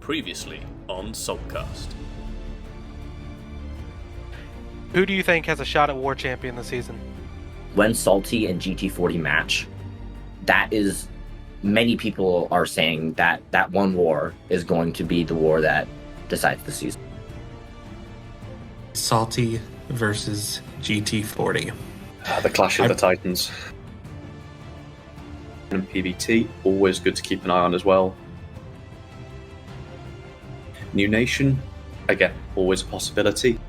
Previously on SALTcast. Who do you think has a shot at War Champion this season? When Salty and GT40 match, that is, many people are saying that that one war is going to be the war that decides the season. Salty versus GT40. The Clash of the Titans. And PBT, always good to keep an eye on as well. New Nation, again, always a possibility.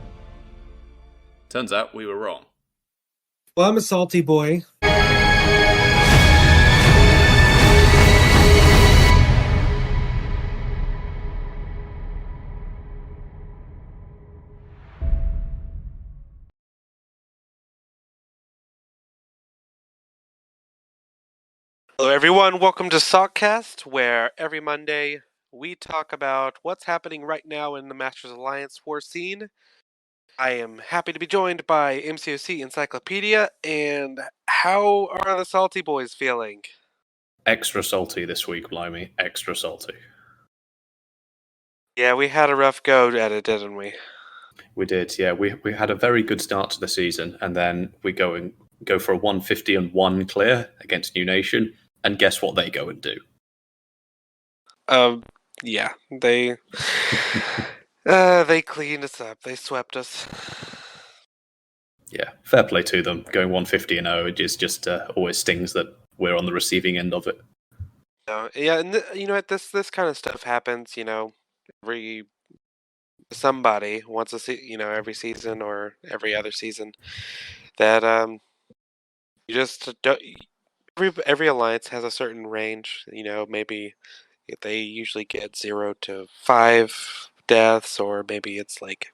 Turns out we were wrong. Well, I'm a salty boy. Hello everyone, welcome to SALTcast, where every Monday we talk about what's happening right now in the Masters Alliance war scene. I am happy to be joined by MCOC Encyclopedia, and how are the Salty Boys feeling? Extra salty this week, blimey. Extra salty. Yeah, we had a rough go at it, didn't we? We did, yeah. We had a very good start to the season, and then we go for a 150-1 clear against New Nation, and guess what they go and do? Yeah, they cleaned us up. They swept us. Yeah, fair play to them. Going 150-0, it just always stings that we're on the receiving end of it. Yeah, and this kind of stuff happens. Somebody wants to see, every season or every other season that you just don't. Every alliance has a certain range. Maybe they usually get 0 to 5 deaths, or maybe it's like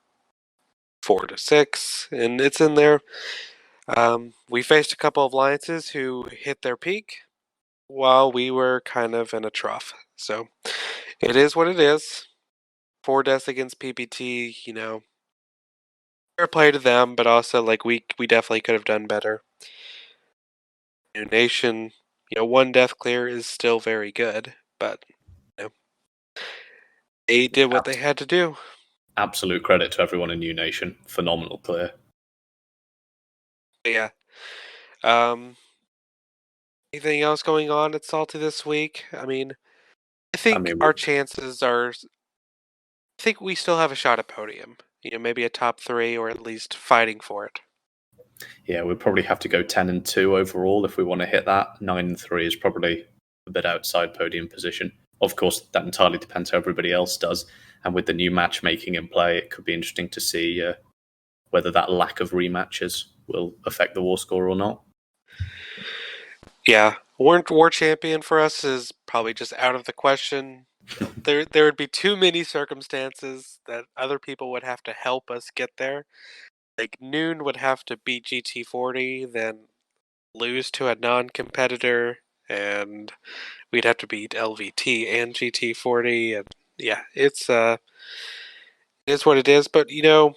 4 to 6, and it's in there. We faced a couple of alliances who hit their peak while we were kind of in a trough. So it is what it is. 4 deaths against PPT, fair play to them, but also we definitely could have done better. New Nation, 1 death clear is still very good, but they did what they had to do. Absolute credit to everyone in New Nation. Phenomenal clear. Yeah. Anything else going on at Salty this week? I think our chances are. I think we still have a shot at podium. Maybe a top 3, or at least fighting for it. Yeah, we'll probably have to go 10-2 overall if we want to hit that. 9-3 is probably a bit outside podium position. Of course, that entirely depends how everybody else does. And with the new matchmaking in play, it could be interesting to see whether that lack of rematches will affect the war score or not. Yeah, war champion for us is probably just out of the question. There would be too many circumstances that other people would have to help us get there. Like Noon would have to beat GT40, then lose to a non-competitor, and we'd have to beat LVT and GT40, and yeah, it is what it is. But people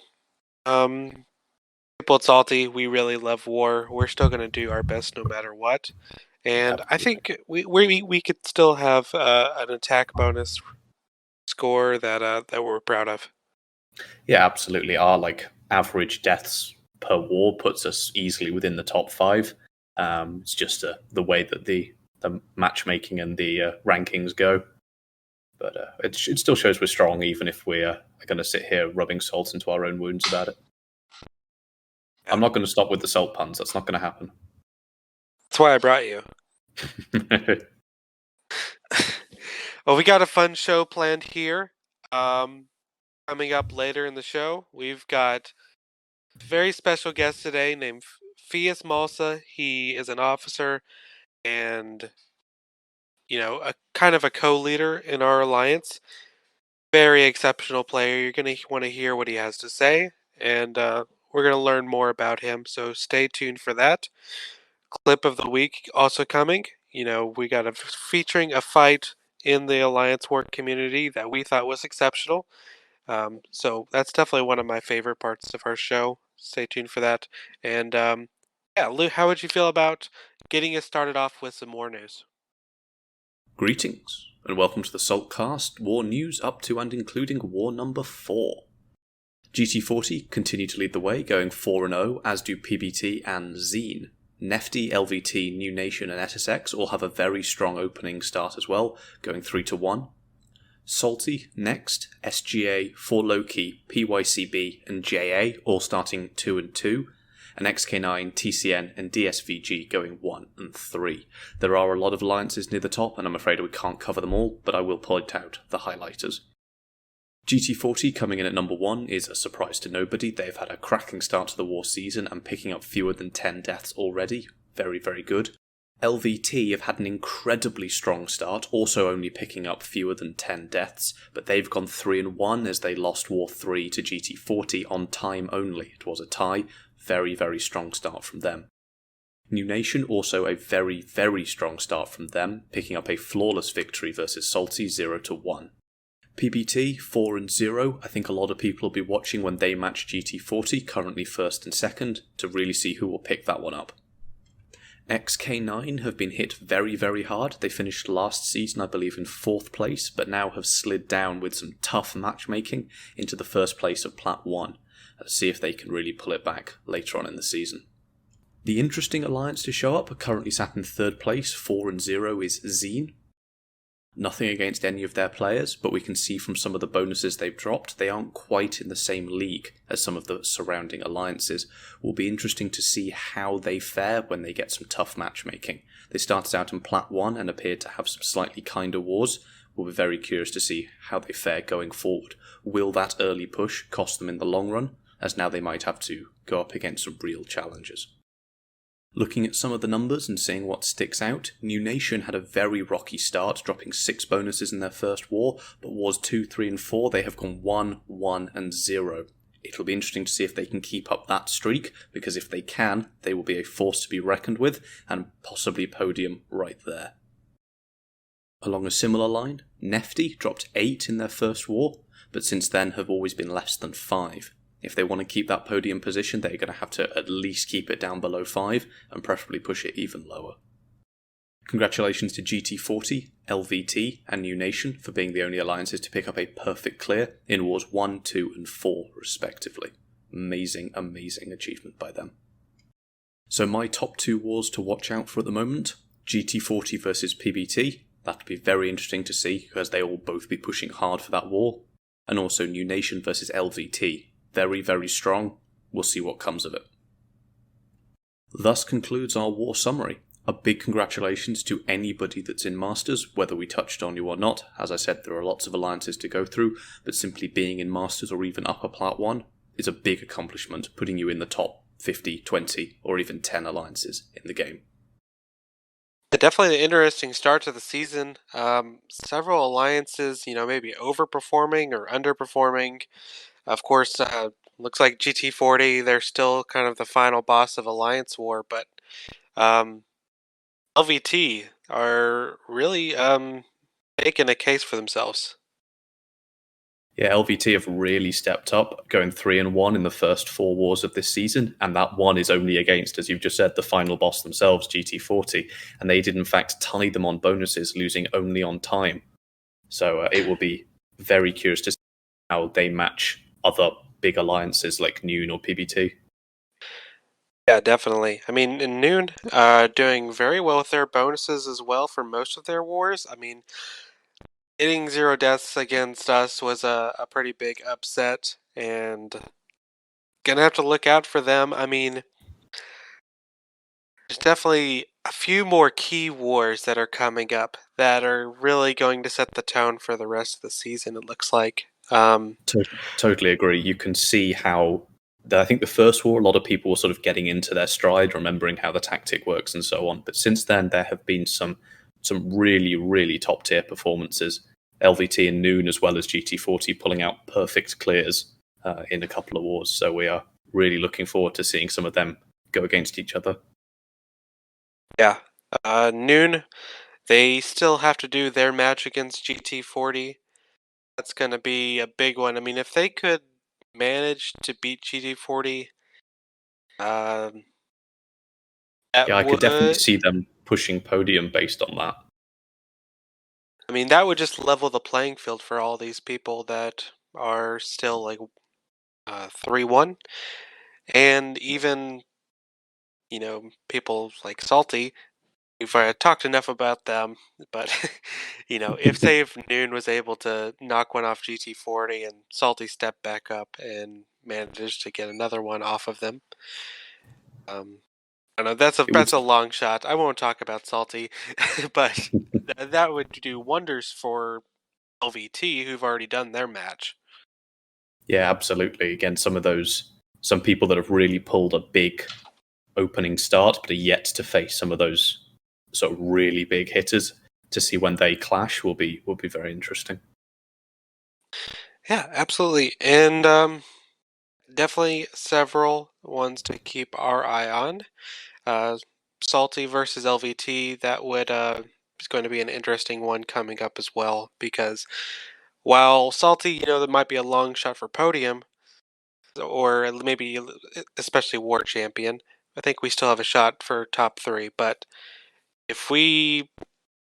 at Salty, we really love war. We're still going to do our best no matter what. And I think we could still have an attack bonus score that we're proud of. Yeah, absolutely. Our average deaths per war puts us easily within the top 5. It's just the way that the matchmaking and the rankings go. But it still shows we're strong, even if we are going to sit here rubbing salt into our own wounds about it. Yeah. I'm not going to stop with the salt puns. That's not going to happen. That's why I brought you. Well, we got a fun show planned here. Coming up later in the show, we've got a very special guest today named Fiasmalsa. He is an officer and, a kind of a co-leader in our alliance. Very exceptional player. You're going to want to hear what he has to say, and we're going to learn more about him, so stay tuned for that. Clip of the week also coming. We got featuring a fight in the Alliance War community that we thought was exceptional. So that's definitely one of my favorite parts of our show. Stay tuned for that. And Lou, how would you feel about getting us started off with some more news? Greetings. and welcome to the SALTcast, war news up to and including war number 4. GT40 continue to lead the way, going 4-0, as do PBT and Zine. Nefty, LVT, New Nation and SSX all have a very strong opening start as well, going 3-1. Salty next, SGA, 4Loki, PYCB and JA all starting 2-2. And XK9, TCN and DSVG going 1-3. There are a lot of alliances near the top, and I'm afraid we can't cover them all, but I will point out the highlighters. GT40 coming in at number 1 is a surprise to nobody. They've had a cracking start to the war season and picking up fewer than 10 deaths already. Very, very good. LVT have had an incredibly strong start, also only picking up fewer than 10 deaths, but they've gone 3-1 as they lost War 3 to GT40 on time only. It was a tie. Very, very strong start from them. New Nation also a very, very strong start from them, picking up a flawless victory versus Salty 0-1. PBT 4-0. I think a lot of people will be watching when they match GT40, currently first and second, to really see who will pick that one up. XK9 have been hit very, very hard. They finished last season, I believe, in 4th place, but now have slid down with some tough matchmaking into the first place of Plat 1. Let's see if they can really pull it back later on in the season. The interesting alliance to show up, currently sat in 3rd place, 4-0, is Zine. Nothing against any of their players, but we can see from some of the bonuses they've dropped, they aren't quite in the same league as some of the surrounding alliances. Will be interesting to see how they fare when they get some tough matchmaking. They started out in Plat 1 and appeared to have some slightly kinder wars. We'll be very curious to see how they fare going forward. Will that early push cost them in the long run, as now they might have to go up against some real challenges? Looking at some of the numbers and seeing what sticks out, New Nation had a very rocky start, dropping 6 bonuses in their first war, but wars 2, 3 and 4 they have gone 1, 1 and 0. It'll be interesting to see if they can keep up that streak, because if they can, they will be a force to be reckoned with, and possibly podium right there. Along a similar line, Nefty dropped 8 in their first war, but since then have always been less than 5. If they want to keep that podium position, they're going to have to at least keep it down below 5, and preferably push it even lower. Congratulations to GT40, LVT, and New Nation for being the only alliances to pick up a perfect clear in Wars 1, 2, and 4, respectively. Amazing, amazing achievement by them. So my top 2 wars to watch out for at the moment, GT40 versus PBT. That'll be very interesting to see, because they will both be pushing hard for that war. And also New Nation versus LVT. Very, very strong. We'll see what comes of it. Thus concludes our war summary. A big congratulations to anybody that's in Masters, whether we touched on you or not. As I said, there are lots of alliances to go through, but simply being in Masters or even upper Plat 1 is a big accomplishment, putting you in the top 50, 20, or even 10 alliances in the game. Definitely an interesting start to the season. Several alliances, maybe overperforming or underperforming. Of course, looks like GT40, they're still kind of the final boss of Alliance War, but LVT are really making a case for themselves. Yeah, LVT have really stepped up, going 3-1 in the first 4 wars of this season, and that one is only against, as you've just said, the final boss themselves, GT40, and they did in fact tie them on bonuses, losing only on time. So it will be very curious to see how they match other big alliances like Noon or PBT. Yeah, definitely. I mean, in Noon, doing very well with their bonuses as well for most of their wars. I mean, getting 0 deaths against us was a pretty big upset, and gonna have to look out for them. I mean, there's definitely a few more key wars that are coming up that are really going to set the tone for the rest of the season, it looks like. Totally agree. You can see how, I think the first war, a lot of people were sort of getting into their stride, remembering how the tactic works and so on. But since then, there have been some really, really top tier performances. LVT and Noon, as well as GT40, pulling out perfect clears in a couple of wars. So we are really looking forward to seeing some of them go against each other. Yeah. Noon, they still have to do their match against GT40. That's going to be a big one. I mean, if they could manage to beat GT40, Yeah, I could definitely see them pushing podium based on that. I mean, that would just level the playing field for all these people that are still like 3-1, and even people like Salty. We've talked enough about them, but if say if Noon was able to knock one off GT40 and Salty stepped back up and managed to get another one off of them, I know that's It would, a long shot. I won't talk about Salty, but that would do wonders for LVT, who've already done their match. yeah, absolutely. Again, some people that have really pulled a big opening start, but are yet to face some of those sort of really big hitters. To see when they clash will be very interesting. Yeah, absolutely, and definitely several ones to keep our eye on. Salty versus LVT, that would is going to be an interesting one coming up as well, because while Salty, there might be a long shot for podium, or maybe especially War Champion, I think we still have a shot for top 3. But if we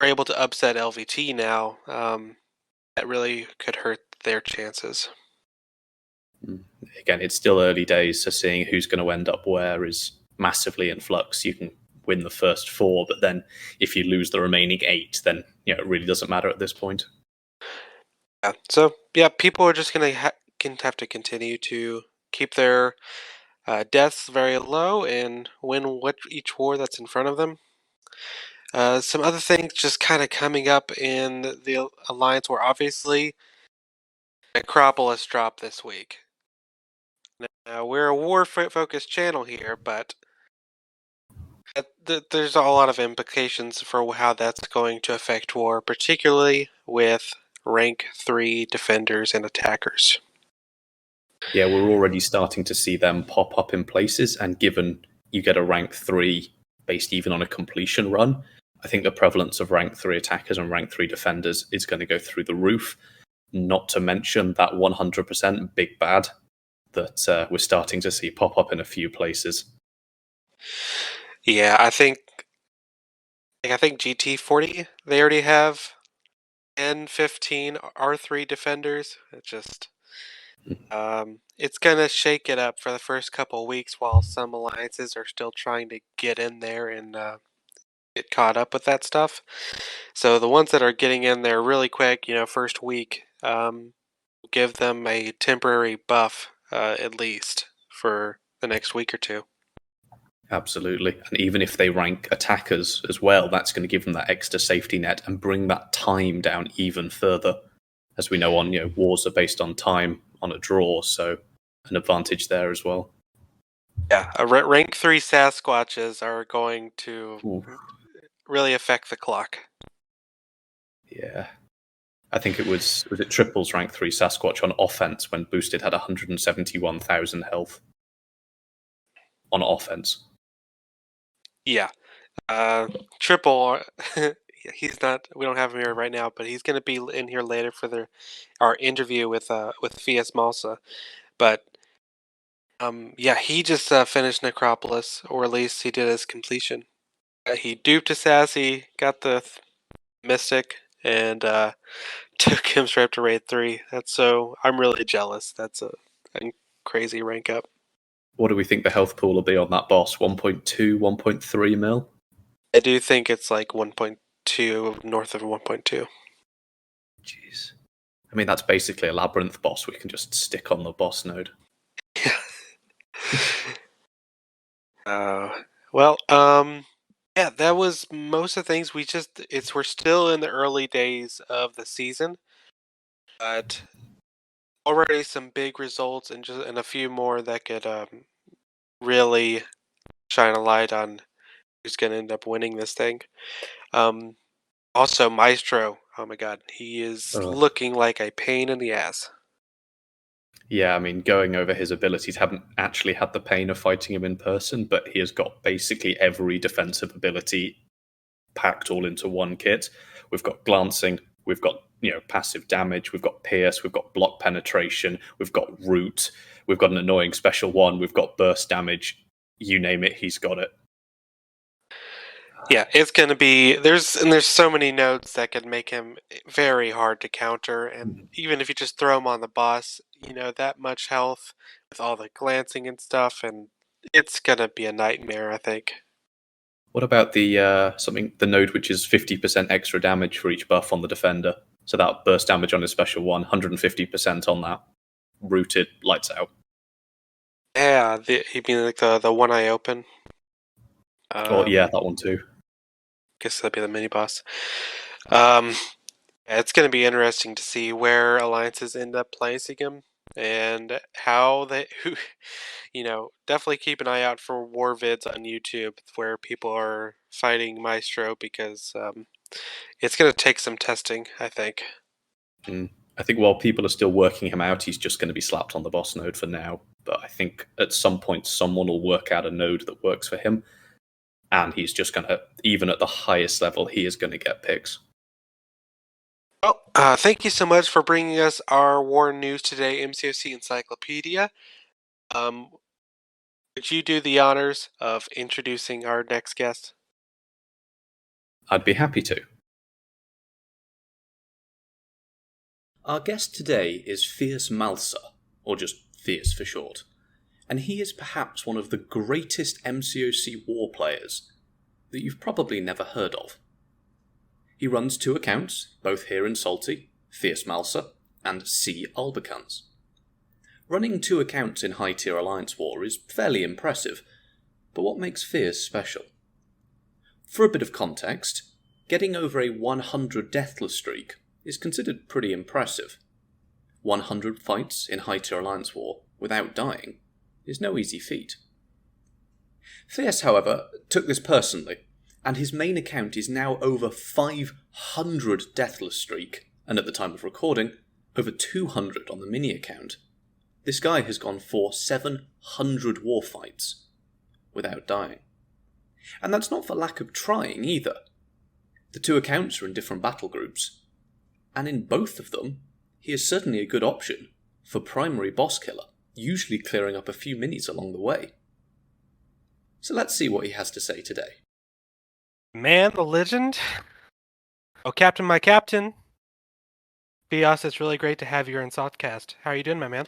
are able to upset LVT now, that really could hurt their chances. Again, it's still early days, so seeing who's going to end up where is massively in flux. You can win the first 4, but then if you lose the remaining 8, then it really doesn't matter at this point. Yeah. So yeah, people are just going to have to continue to keep their deaths very low and win each war that's in front of them. Some other things just kind of coming up in the Alliance were obviously Necropolis dropped this week. Now, we're a war-focused channel here, but there's a lot of implications for how that's going to affect war, particularly with rank 3 defenders and attackers. Yeah, we're already starting to see them pop up in places, and given you get a rank 3 based even on a completion run, I think the prevalence of rank 3 attackers and rank 3 defenders is going to go through the roof, not to mention that 100% big bad that we're starting to see pop up in a few places. Yeah, I think GT40, they already have 10, 15 R3 defenders. It's gonna shake it up for the first couple of weeks while some alliances are still trying to get in there and get caught up with that stuff. So the ones that are getting in there really quick, first week, give them a temporary buff at least for the next week or two. Absolutely. And even if they rank attackers as well, that's going to give them that extra safety net and bring that time down even further. As we know, wars are based on time on a draw, so an advantage there as well. Yeah, rank 3 Sasquatches are going to really affect the clock. Yeah. I think it was it Triple's rank 3 Sasquatch on offense when boosted had 171,000 health on offense. Yeah. Triple, he's not. We don't have him here right now, but he's going to be in here later for our interview with Fiasmalsa. But yeah, he just finished Necropolis, or at least he did his completion. He duped a Sassy, got the Mystic, and took him straight up to raid 3. I'm really jealous. That's a crazy rank up. What do we think the health pool will be on that boss? 1.2, 1.3 mil? I do think it's like 1.2, north of 1.2. Jeez. I mean, that's basically a labyrinth boss we can just stick on the boss node. Yeah, that was most of the things. We're still in the early days of the season, but already some big results and a few more that could really shine a light on who's going to end up winning this thing. Also, Maestro. Oh my God, he is looking like a pain in the ass. Yeah, I mean, going over his abilities, haven't actually had the pain of fighting him in person, but he has got basically every defensive ability packed all into one kit. We've got glancing, we've got passive damage, we've got pierce, we've got block penetration, we've got root, we've got an annoying special one, we've got burst damage. You name it, he's got it. Yeah, it's going to be there's so many nodes that could make him very hard to counter, and even if you just throw him on the boss, that much health with all the glancing and stuff, and it's going to be a nightmare, I think. What about the the node which is 50% extra damage for each buff on the defender? So that burst damage on his special one, 150% on that. Rooted, lights out. Yeah, you mean like the one eye open? Yeah, that one too. Guess that'd be the mini boss. Yeah, it's going to be interesting to see where alliances end up placing him and how they definitely keep an eye out for war vids on YouTube where people are fighting Maestro because it's going to take some testing, I think. I think while people are still working him out, he's just going to be slapped on the boss node for now. But I think at some point someone will work out a node that works for him, and he's just going to, even at the highest level, he is going to get picks. Well, thank you so much for bringing us our war news today, MCOC Encyclopedia. Would you do the honors of introducing our next guest? I'd be happy to. Our guest today is Fiasmalsa, or just Fias for short, and he is perhaps one of the greatest MCOC war players that you've probably never heard of. He runs 2 accounts, both here in Salty, Fiasmalsa and C. Albicans. Running 2 accounts in high-tier Alliance War is fairly impressive, but what makes Fias special? For a bit of context, getting over a 100 deathless streak is considered pretty impressive. 100 fights in high-tier Alliance War without dying is no easy feat. Fias, however, took this personally, and his main account is now over 500 deathless streak, and at the time of recording, over 200 on the mini account. This guy has gone for 700 war fights without dying. And that's not for lack of trying either. The 2 accounts are in different battle groups, and in both of them, he is certainly a good option for primary boss killer, usually clearing up a few minis along the way. So let's see what he has to say today. Man, the legend. Oh, Captain, my captain. Fias, it's really great to have you here in SALTcast. How are you doing, my man?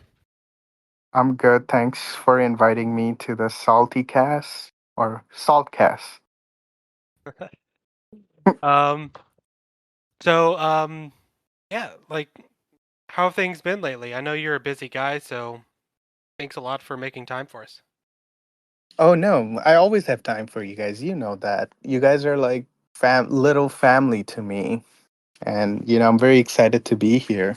I'm good. Thanks for inviting me to the SALTcast or SALTcast. Yeah, like, how have things been lately? I know you're a busy guy, so thanks a lot for making time for us. Oh no, I always have time for you guys. You know that. You guys are like little family to me. And I'm very excited to be here.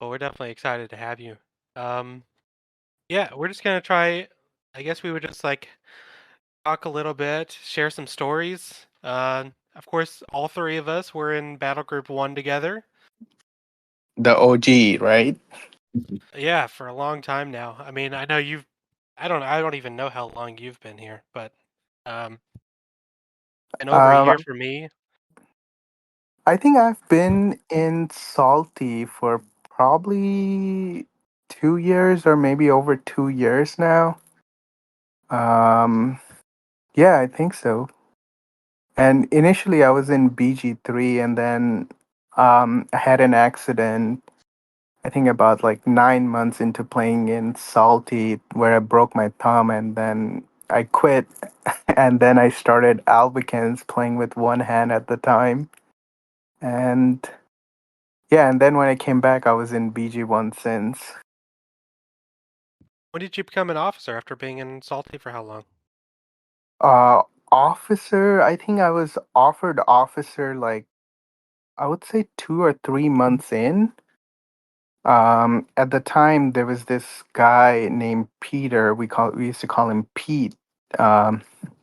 Well, we're definitely excited to have you. Yeah, we're just gonna try. I guess we would just talk a little bit, share some stories. Of course, all 3 of us were in Battle Group 1 together. The OG, right? Yeah, for a long time now. I mean, I know you've. I don't even know how long you've been here, but and over a year for me. I think I've been in Salty for probably 2 years or maybe over 2 years now. Yeah, I think so. And initially I was in BG3 and then I had an accident, I think about like 9 months into playing in Salty where I broke my thumb and then I quit and then I started Albicans playing with one hand at the time. And yeah, and then when I came back I was in BG1 since. When did you become an officer after being in Salty for how long? Officer, I think I was offered officer like I would say 2 or 3 months in. At the time there was this guy named Peter. We used to call him Pete.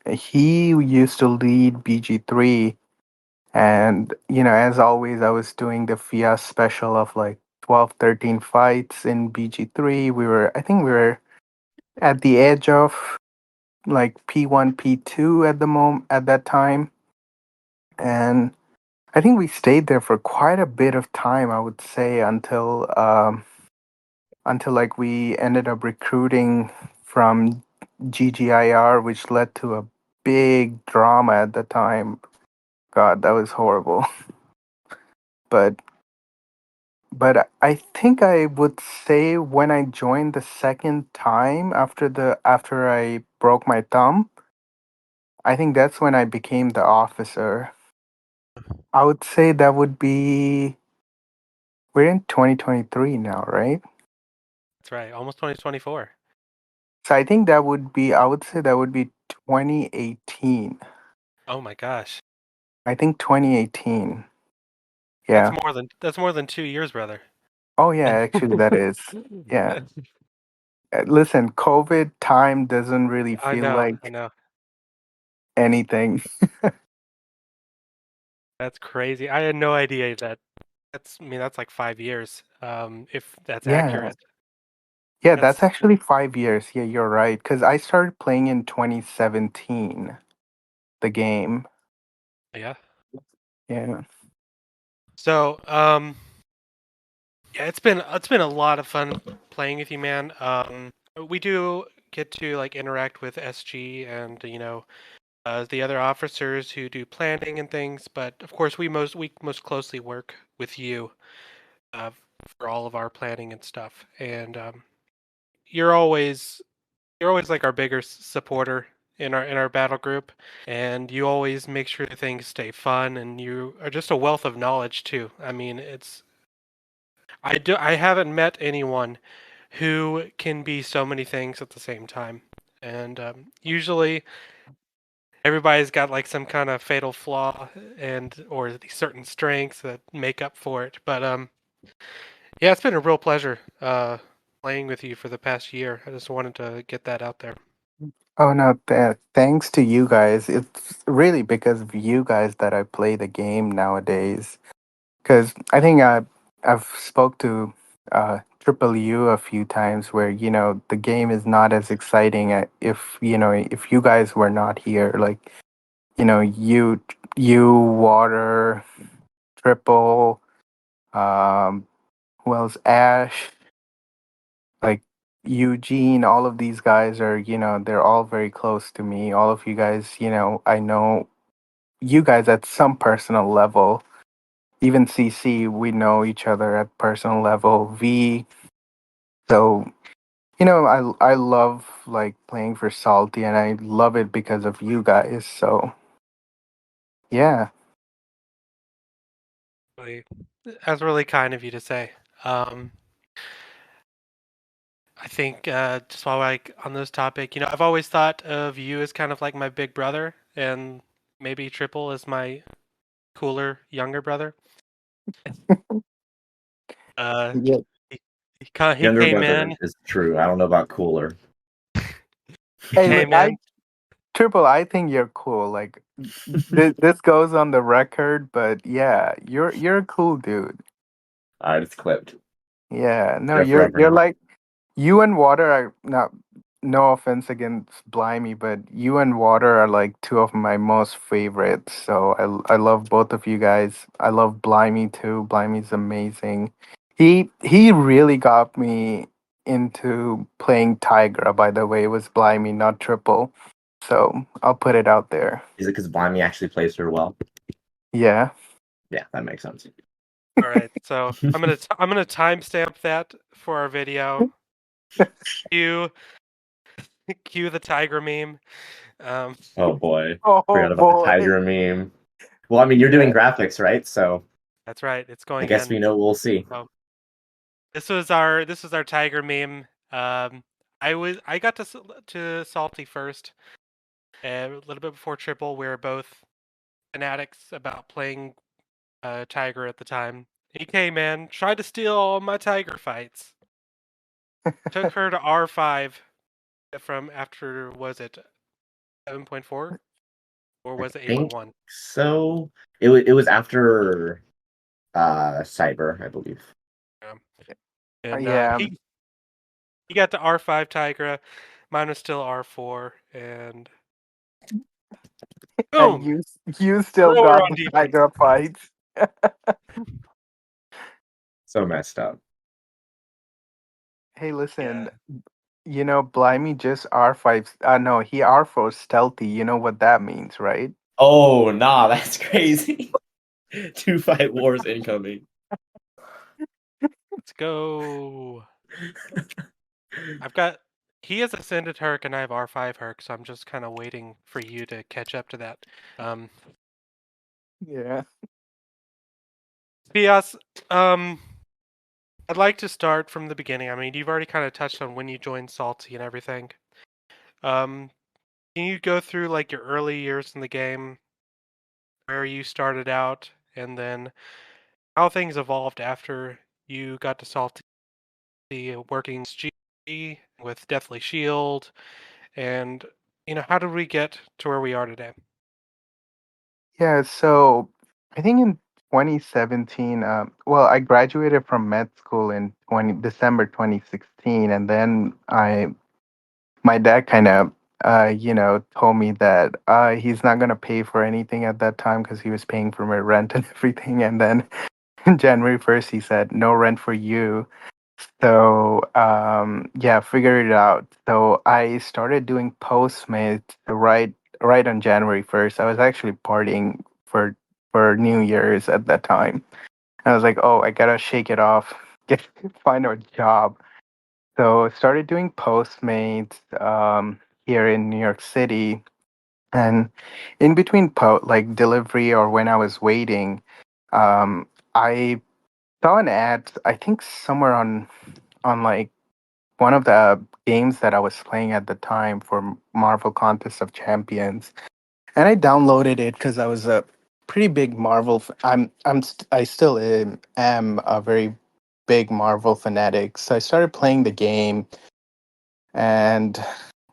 He used to lead BG3, and as always, I was doing the Fias special of like 12, 13 fights in BG3. I think we were at the edge of like P1, P2 at that time, and I think we stayed there for quite a bit of time. I would say until like we ended up recruiting from GGIR, which led to a big drama at the time. God, that was horrible. But I think I would say when I joined the second time after I broke my thumb, I think that's when I became the officer. I would say that would be we're in 2023 now, right? That's right, almost 2024. So I think that would be I would say that would be 2018. Oh my gosh, I think 2018. Yeah. that's more than 2 years, brother. Oh yeah, actually that is. Yeah. Listen, COVID time doesn't really I feel know, I like know. anything. That's crazy. I had no idea that. I mean, that's like 5 years. If that's Yeah. accurate. Yeah, that's That's actually 5 years. Yeah, you're right. Because I started playing in 2017, the game. yeah. Yeah. So, yeah, it's been a lot of fun playing with you, man. We do get to like interact with SG and the other officers who do planning and things, but of course we most closely work with you uh, for all of our planning and stuff. And you're always you're always like our bigger supporter in our battle group, and you always make sure things stay fun, and you are just a wealth of knowledge too. I mean, I haven't met anyone who can be so many things at the same time, and usually everybody's got like some kind of fatal flaw and or these certain strengths that make up for it. But yeah, it's been a real pleasure playing with you for the past year. I just wanted to get that out there. Oh no, thanks to you guys. It's really because of you guys that I play the game nowadays. Because I think I've spoke to Triple U a few times where the game is not as exciting if if you guys were not here. Like you Water, Triple, um, who else? Ash, like Eugene. All of these guys are they're all very close to me. All of you guys, I know you guys at some personal level. Even CC, we know each other at personal level. V, so I love like playing for Salty, and I love it because of you guys. So yeah, Really, that's really kind of you to say. Um, I think just while like on this topic, I've always thought of you as kind of like my big brother, and maybe Triple as my cooler younger brother. Uh, yeah. he Younger came brother in. is true. I don't know about cooler. He Hey, came I in. Triple, I think you're cool. Like this goes on the record, but yeah, you're a cool dude. All right, it's clipped. Yeah, no, There you're forever. like you and Water are not. No offense against Blimey, but you and Water are like two of my most favorites. So I love both of you guys. I love Blimey too. Blimey's amazing. He really got me into playing Tigra. By the way, it was Blimey, not Triple. So I'll put it out there. Is it because Blimey actually plays her well? Yeah. Yeah, that makes sense. All right, so I'm gonna timestamp that for our video. Cue cue the tiger meme. Um, Oh boy, Oh forgot about the boy. Tiger meme. Well, I mean, you're doing Yeah. graphics, right? So that's right. It's I going guess in. we know we'll see. So this was our tiger meme. I got to Salty first, a little bit before Triple. We were both fanatics about playing Tiger at the time. He came in, tried to steal all my Tiger fights. Took her to R5 from after was it 7.4 or I was it think 8.1? so. It was after Cyber, I believe. And Yeah. he got to R5 Tigra. Mine was still R4, and And boom, you still throw her got on the defense. Tiger fights. So messed up. Hey, listen. Yeah. Blimey just R5. No, he R4 stealthy. You know what that means, right? Oh, nah, that's crazy. 2 fight wars incoming. Let's go. He has Ascended Herc and I have R5 Herc, so I'm just kind of waiting for you to catch up to that. Yeah. Fias, I'd like to start from the beginning. I mean, you've already kind of touched on when you joined Salty and everything. Can you go through like your early years in the game, where you started out, and then how things evolved after you got to Salty, working G with Deathly Shield, and how did we get to where we are today? Yeah, so I think in 2017, well, I graduated from med school in December 2016, and then my dad kind of, told me that he's not gonna pay for anything at that time because he was paying for my rent and everything, and then January 1st, he said, no rent for you. So, yeah, figured it out. So I started doing Postmates right on January 1st. I was actually partying for New Year's at that time. I was like, oh, I gotta shake it off, get find a job. So started doing Postmates here in New York City, and in between like delivery or when I was waiting, I saw an ad. I think somewhere on like one of the games that I was playing at the time for Marvel Contest of Champions, and I downloaded it because I was a pretty big Marvel. I still am a very big Marvel fanatic. So I started playing the game and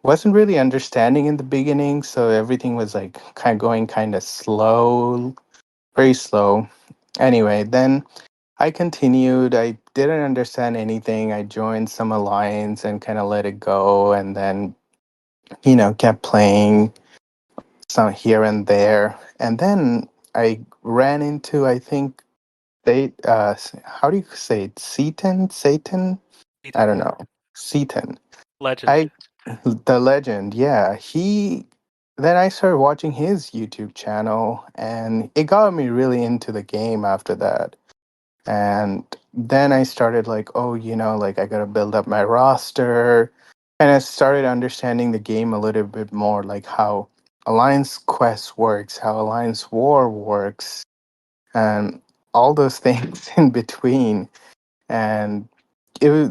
wasn't really understanding in the beginning. So everything was like kind of going kind of slow, very slow. Anyway, then I continued. I didn't understand anything. I joined some alliance and kind of let it go, and then kept playing some here and there. And then I ran into, I think how do you say it? Satan? I Ethan, don't know. Satan. legend. I the legend, yeah. Then I started watching his YouTube channel, and it got me really into the game after that. And then I started like, oh, like I gotta build up my roster. And I started understanding the game a little bit more, like how Alliance Quest works, how Alliance War works, and all those things in between. And it was,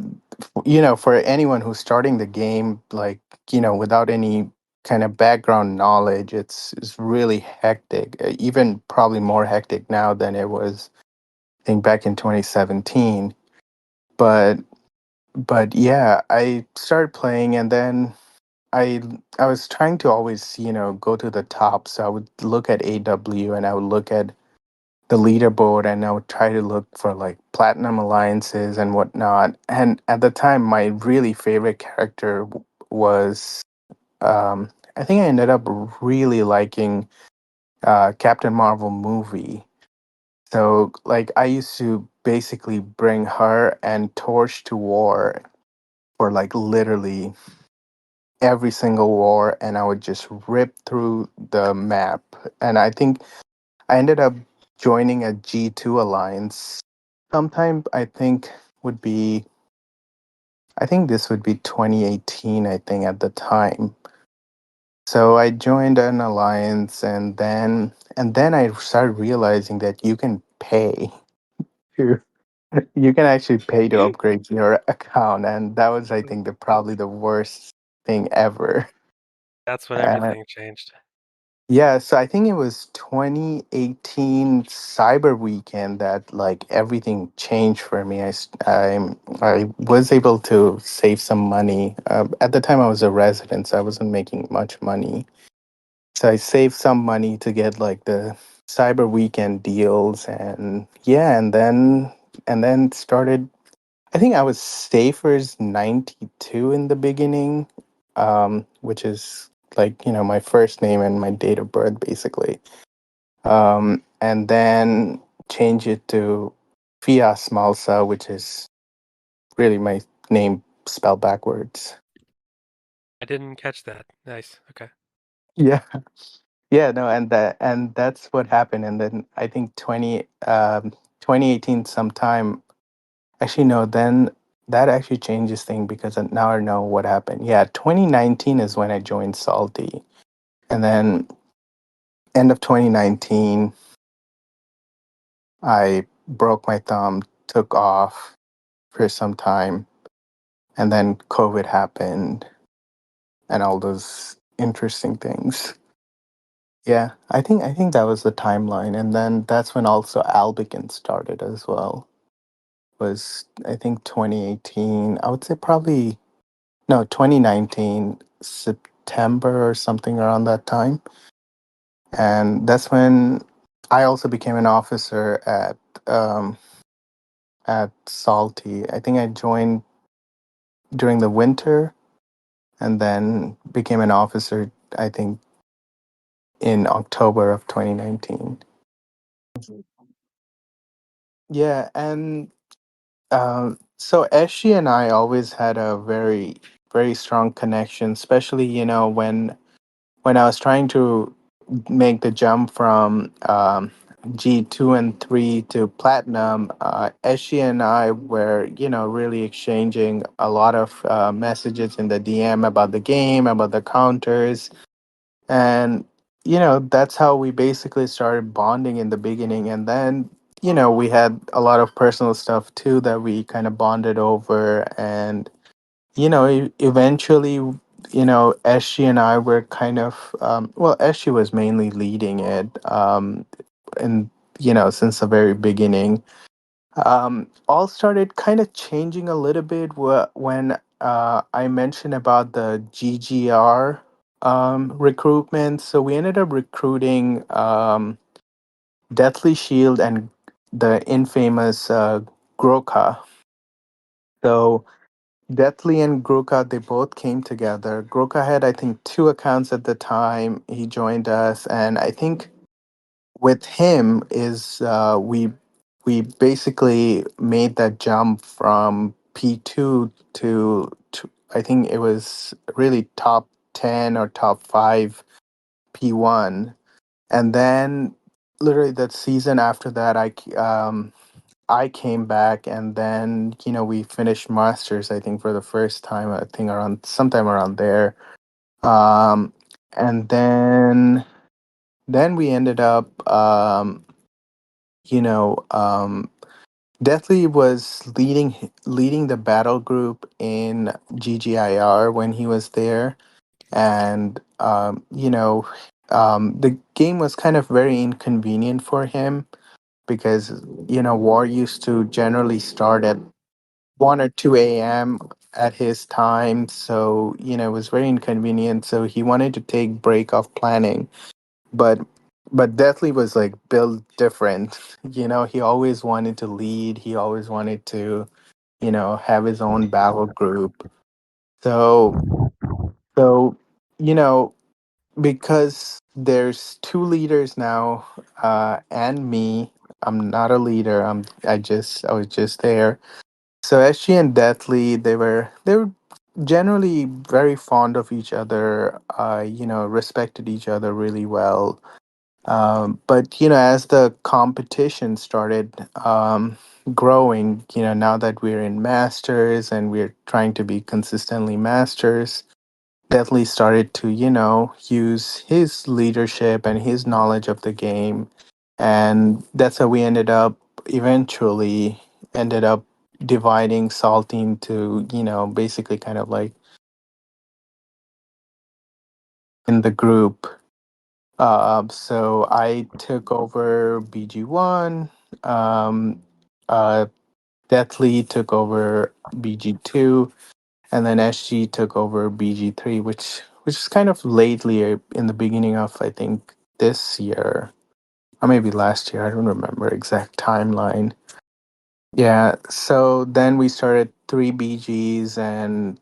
for anyone who's starting the game, like, without any kind of background knowledge, it's really hectic, even probably more hectic now than it was think back in 2017. But yeah, I started playing, and then I I was trying to always, go to the top. So I would look at AW, and I would look at the leaderboard, and I would try to look for like platinum alliances and whatnot. And at the time, my really favorite character was I think I ended up really liking Captain Marvel movie. So, like, I used to basically bring her and Torch to war for like literally every single war, and I would just rip through the map. And I think I ended up joining a G2 alliance sometime, would be, I think this would be 2018, I think, at the time. So I joined an alliance, and then I started realizing that you can pay to you can actually pay to upgrade your account, and that was, I think, probably the worst thing ever. That's when Uh, everything changed. yeah, so I think it was 2018 Cyber Weekend that like everything changed for me. I was able to save some money. At the time, I was a resident, so I wasn't making much money. So I saved some money to get like the Cyber Weekend deals, and yeah, and then started. I think I was Safer's 92 in the beginning, which is like, my first name and my date of birth, basically. And then change it to Fiasmalsa, which is really my name spelled backwards. I didn't catch that. Nice. Okay. Yeah. Yeah, no, and that's what happened. And then I think 2018 sometime. Actually, no, then that actually changes thing because now I know what happened. Yeah, 2019 is when I joined Salty. And then end of 2019, I broke my thumb, took off for some time, and then COVID happened and all those interesting things. Yeah, I think that was the timeline. And then that's when also Albican started as well. Was I think 2018. I would say probably no, 2019 September or something around that time. And that's when I also became an officer um at Salty. I think I joined during the winter and then became an officer, I think, in October of 2019. Yeah, and so Eshi and I always had a very, very strong connection, especially, when I was trying to make the jump from G2 and 3 to Platinum, Eshi and I were, really exchanging a lot of messages in the DM about the game, about the counters. And, that's how we basically started bonding in the beginning. And then, we had a lot of personal stuff too that we kind of bonded over. And, eventually, Eshi and I were kind of, well, Eshi was mainly leading it, and, since the very beginning. All started kind of changing a little bit when I mentioned about the GGR recruitment. So we ended up recruiting Deathly Shield and the infamous Groka. So Deathly and Groka, they both came together. Groka had, I think, two accounts at the time. He joined us, and I think with him is we basically made that jump from P2 to I think it was really top 10 or top 5 P1. And then literally that season after that I came back, and then we finished masters, I think, for the first time, I think around sometime around there. And then we ended up you know Deathly was leading the battle group in GGIR when he was there. And the game was kind of very inconvenient for him because war used to generally start at 1 or 2 a.m. at his time. So, it was very inconvenient. So he wanted to take break off planning. But Deathly was like built different. He always wanted to lead. He always wanted to, have his own battle group. So so, you know, because there's two leaders now, and me. I'm not a leader. I was just there. So Eshi and Deathly, they were generally very fond of each other. Respected each other really well. But as the competition started growing, now that we're in masters and we're trying to be consistently masters, Deathly started to, use his leadership and his knowledge of the game. And that's how we eventually ended up dividing Salty into, basically kind of like in the group. So I took over BG1. Um, uh, Deathly took over BG2, and then SG took over BG3, which is kind of lately, in the beginning of, I think, this year or maybe last year. I don't remember exact timeline. Yeah. So then we started three BGs, and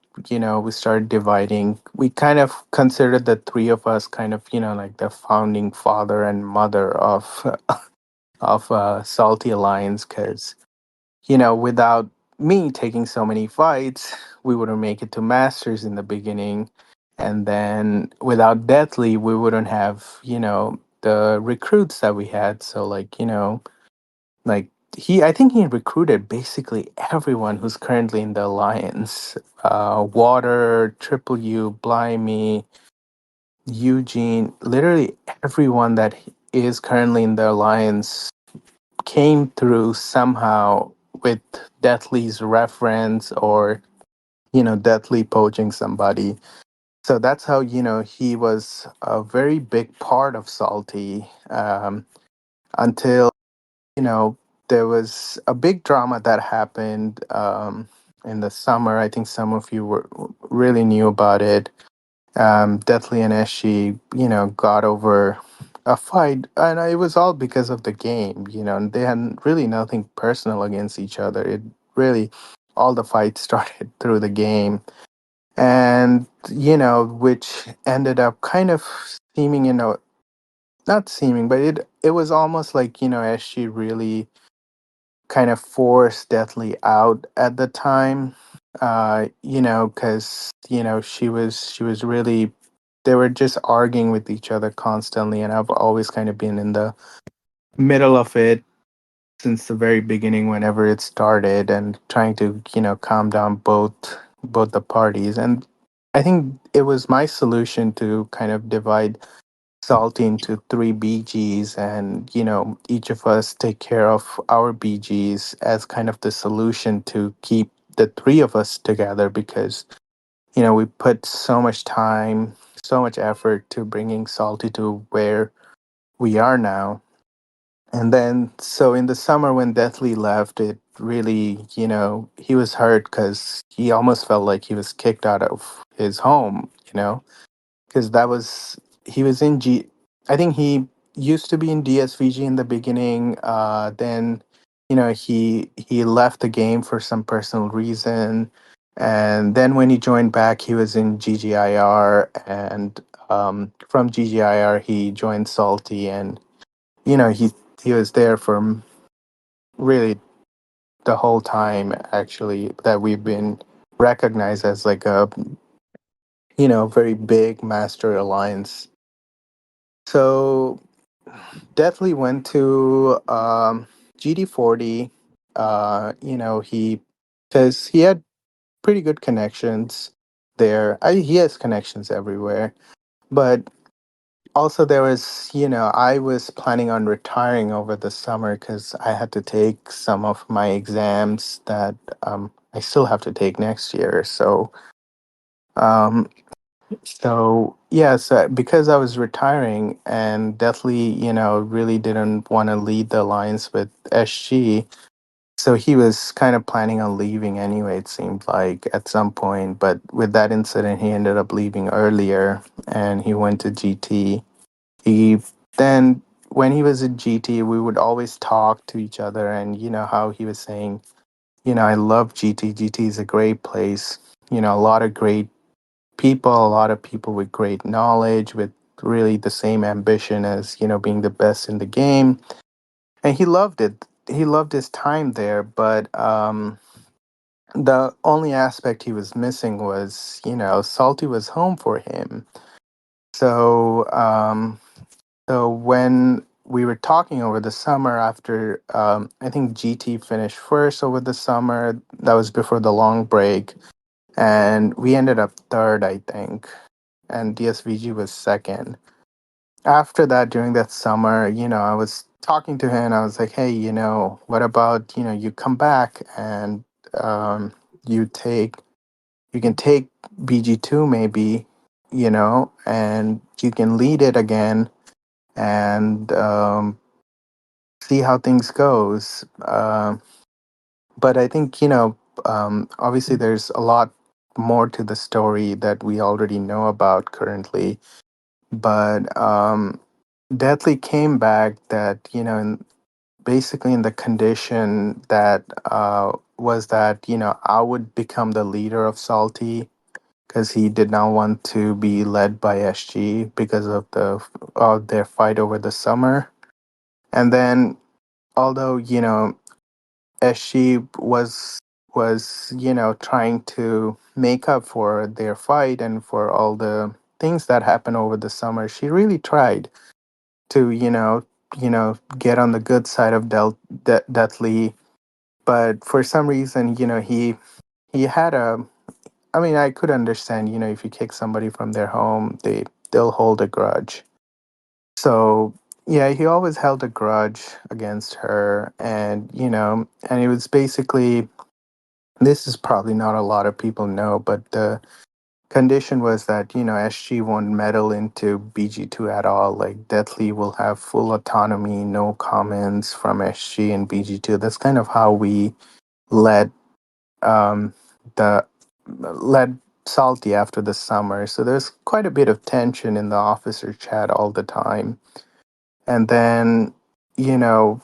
we started dividing. We kind of considered the three of us kind of like the founding father and mother of Salty Alliance, because without me taking so many fights, we wouldn't make it to Masters in the beginning. And then without Deathly, we wouldn't have, the recruits that we had. So like, like I think he recruited basically everyone who's currently in the alliance. Water, Triple U, Blimey, Eugene, literally everyone that is currently in the alliance came through somehow with Deathly's reference or, Deathly poaching somebody. So that's how, he was a very big part of Salty, until, you know, there was a big drama that happened in the summer. I think some of you really knew about it. Deathly and Eshi, got over a fight, and it was all because of the game. And they had really nothing personal against each other. It really, all the fights started through the game, and which ended up kind of seeming, not seeming, but it was almost like Eshi really kind of forced Deathly out at the time. Because she was really, they were just arguing with each other constantly, and I've always kind of been in the middle of it since the very beginning whenever it started, and trying to calm down both the parties. And I think it was my solution to kind of divide Salty into three BGs, and each of us take care of our BGs as kind of the solution to keep the three of us together, because we put so much time, so much effort to bringing Salty to where we are now. And then, so in the summer when Deathly left, it really, he was hurt because he almost felt like he was kicked out of his home, because he was in I think he used to be in DSVG in the beginning. Then, he left the game for some personal reason. And then when he joined back, he was in GGIR. And from GGIR, he joined Salty. And, he was there for really the whole time, actually, that we've been recognized as like a, very big master alliance. So definitely went to GD40. Because he had pretty good connections there. He has connections everywhere. But also there was, I was planning on retiring over the summer because I had to take some of my exams that I still have to take next year. Um, So yeah, so because I was retiring and Deathly, really didn't want to lead the alliance with SG, so he was kind of planning on leaving anyway, it seemed like at some point. But with that incident, he ended up leaving earlier and he went to GT. He then, when he was at GT, we would always talk to each other, and how he was saying, I love GT. GT is a great place. A lot of great people, a lot of people with great knowledge, with really the same ambition as, being the best in the game. And he loved it. He loved his time there, but the only aspect he was missing was, Salty was home for him. So, so when we were talking over the summer after, I think GT finished first over the summer, that was before the long break, and we ended up third, I think, and DSVG was second. After that, during that summer, I was talking to him. I was like, hey, what about, you come back and you take, you can take BG2 maybe, and you can lead it again and see how things goes. But I think, obviously there's a lot more to the story that we already know about currently. But Deathly came back that, basically in the condition that was that, I would become the leader of Salty, because he did not want to be led by SG because of their fight over the summer. And then, although, SG was, trying to make up for their fight and for all the things that happened over the summer. She really tried to, get on the good side of Deathly, but for some reason, he had a. I mean, I could understand, if you kick somebody from their home, they'll hold a grudge. So yeah, he always held a grudge against her, and it was basically, this is probably not a lot of people know, but the condition was that, SG won't meddle into BG2 at all. Like, Deathly will have full autonomy, no comments from SG and BG2. That's kind of how we led um, the led Salty after the summer. So there's quite a bit of tension in the officer chat all the time. And then, you know,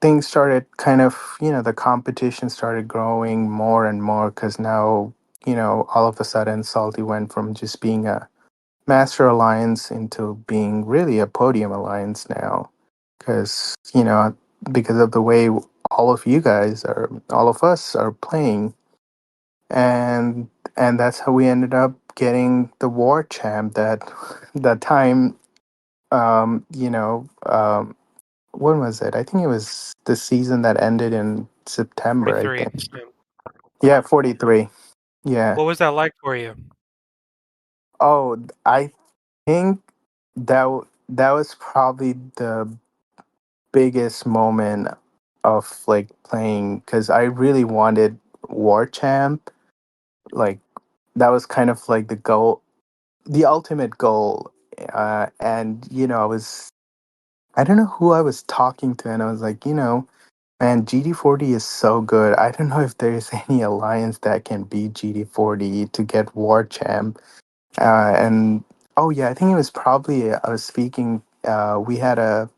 things started kind of, the competition started growing more and more because now, all of a sudden Salty went from just being a master alliance into being really a podium alliance now. Because, because of the way all of us are playing. And that's how we ended up getting the war champ that time, when was it? I think it was the season that ended in September, I 43. think. Yeah, 43. Yeah. What was that like for you? Oh, I think that was probably the biggest moment of like playing, because I really wanted War Champ. Like, that was kind of like the goal, the ultimate goal. And I don't know who I was talking to, and I was like, man, GD40 is so good. I don't know if there's any alliance that can beat GD40 to get War Champ. And oh yeah, I think it was probably I was speaking. We had a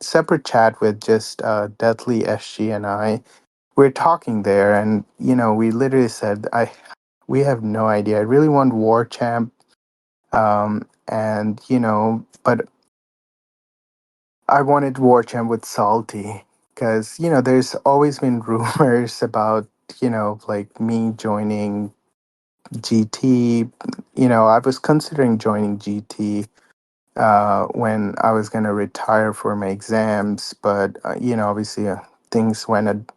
separate chat with just Deathly, SG, and I. We are talking there, and we literally said, we have no idea. I really want War Champ, and but I wanted War Champ with Salty because there's always been rumors about like me joining GT. I was considering joining GT when I was gonna retire for my exams, but obviously things went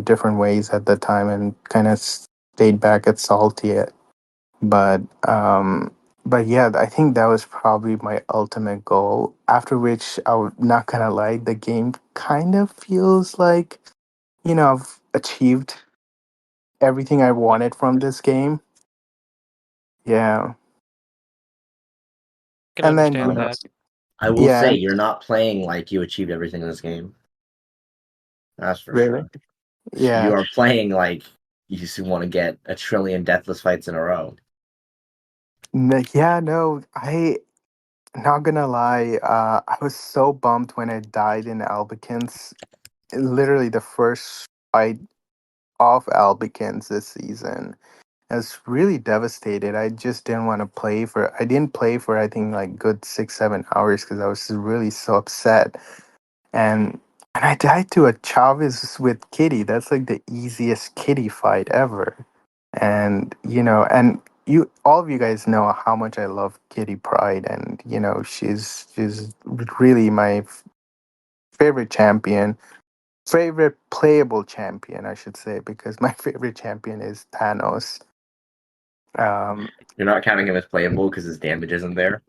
different ways at the time, and kind of stayed back at Salty. But but yeah, I think that was probably my ultimate goal. After which, not gonna lie, the game kind of feels like I've achieved everything I wanted from this game. Yeah, I can and then understand that. I will yeah, say you're not playing like you achieved everything in this game. That's for really, sure. You yeah. are playing like you just want to get a trillion deathless fights in a row. Yeah, no, I not gonna lie. I was so bummed when I died in Albicans. Literally the first fight of Albicans this season. I was really devastated. I just didn't want to play for. I didn't play for, I think, like good 6-7 hours because I was really so upset. And I died to a Chavez with Kitty. That's like the easiest Kitty fight ever. And and all of you guys know how much I love Kitty Pride, and she's really my favorite champion, favorite playable champion, I should say, because my favorite champion is Thanos. Um, You're not counting him as playable because his damage isn't there.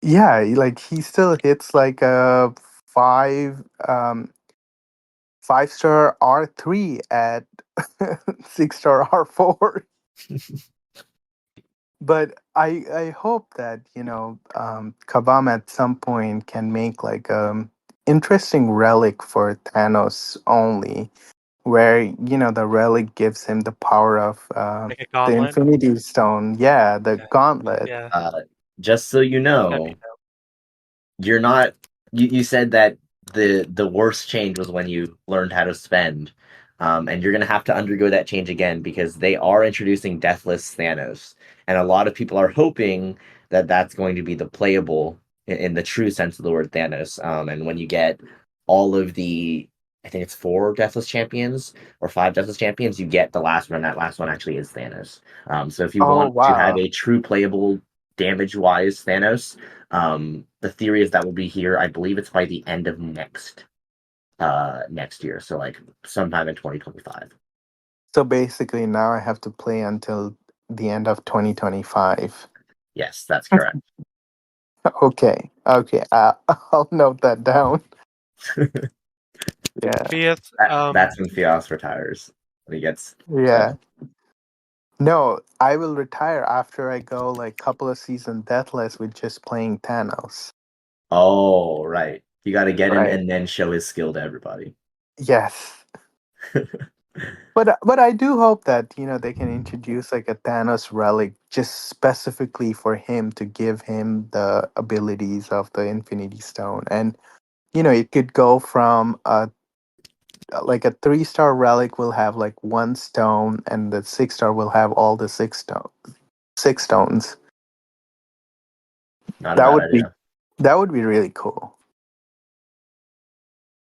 yeah, like he still hits like a five 5-star R3 at 6-star R4. But I hope that Kabam at some point can make like interesting relic for Thanos only, where the relic gives him the power of Like a the gauntlet. Infinity Stone. Yeah, the Yeah. gauntlet. Yeah. Just so you That'd be know, you're not. You said that the worst change was when you learned how to spend, and you're gonna have to undergo that change again because they are introducing Deathless Thanos, and a lot of people are hoping that that's going to be the playable in the true sense of the word Thanos. And when you get all of the I think it's 4 Deathless Champions or 5 Deathless Champions, you get the last one. That last one actually is Thanos. So if you Oh want to have wow. a true playable damage-wise Thanos, the theory is that will be here. I believe it's by the end of next year, so like sometime in 2025. So basically now I have to play until the end of 2025. Yes, that's correct. Okay. Okay. I'll note that down. Yeah. Fias, That's when Fias retires. When he gets Yeah. No, I will retire after I go like couple of season deathless with just playing Thanos. Oh, right. You got to get him Right. and then show his skill to everybody. Yes. But I do hope that, they can introduce like a Thanos relic just specifically for him to give him the abilities of the Infinity Stone. And it could go from like a 3-star relic will have like 1 stone, and the 6-star will have all the 6 stones. Not a That bad would be idea. that would be really cool.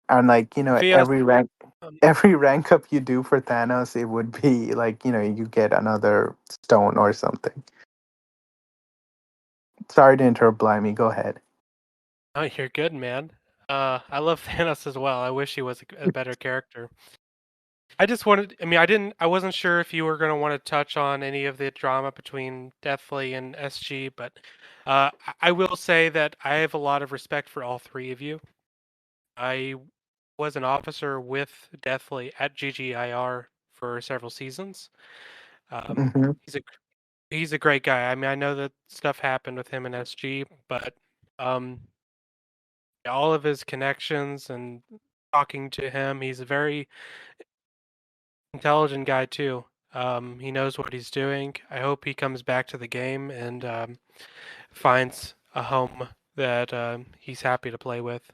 And like, Fias, um, every rank up you do for Thanos, it would be like, you get another stone or something. Sorry to interrupt, Blimey. Go ahead. oh, you're good, man. I love Thanos as well. I wish he was a better character. I just wanted. I mean, I wasn't sure if you were going to want to touch on any of the drama between Deathly and SG, but I will say that I have a lot of respect for all three of you. I was an officer with Deathly at GGIR for several seasons. Hmm. He's a great guy. I mean, I know that stuff happened with him and SG, but um, all of his connections and talking to him, he's a very intelligent guy too. He knows what he's doing. I hope he comes back to the game and finds a home that he's happy to play with.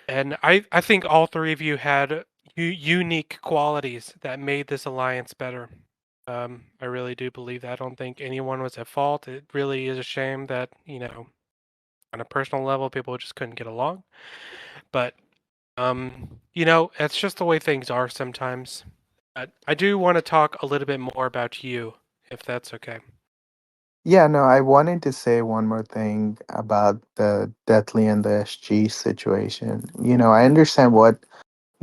And I think all three of you had unique qualities that made this alliance better. I really do believe that. I don't think anyone was at fault. It really is a shame that, on a personal level, people just couldn't get along. But, it's just the way things are sometimes. I do want to talk a little bit more about you, if that's okay. Yeah, no, I wanted to say one more thing about the Deathly and the SG situation. I understand what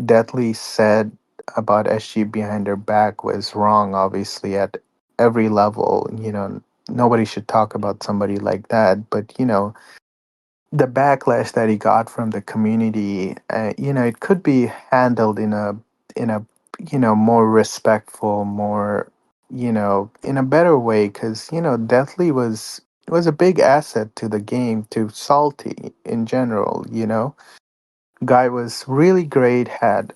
Deathly said about SG behind her back was wrong, obviously, at every level. Nobody should talk about somebody like that. But, the backlash that he got from the community, it could be handled in a more respectful, more in a better way, because Deathly was a big asset to the game, to Salty in general. Guy was really great, had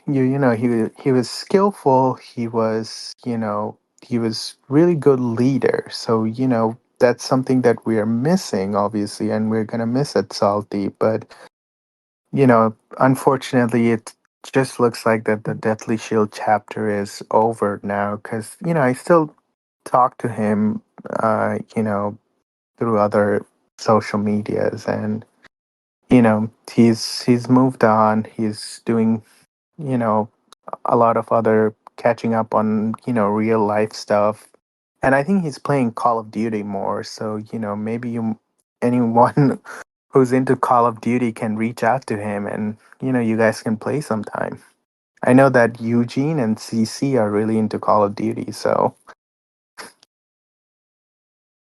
he was skillful, he was really good leader. So that's something that we are missing, obviously, and we're gonna miss at Salty. But unfortunately, it just looks like that the Deathly Shield chapter is over now, because I still talk to him, through other social medias, and he's moved on. He's doing you know a lot of other catching up on real life stuff, and I think he's playing Call of Duty more. So maybe anyone who's into Call of Duty can reach out to him, and you guys can play sometime. I know that Eugene and CC are really into Call of Duty, so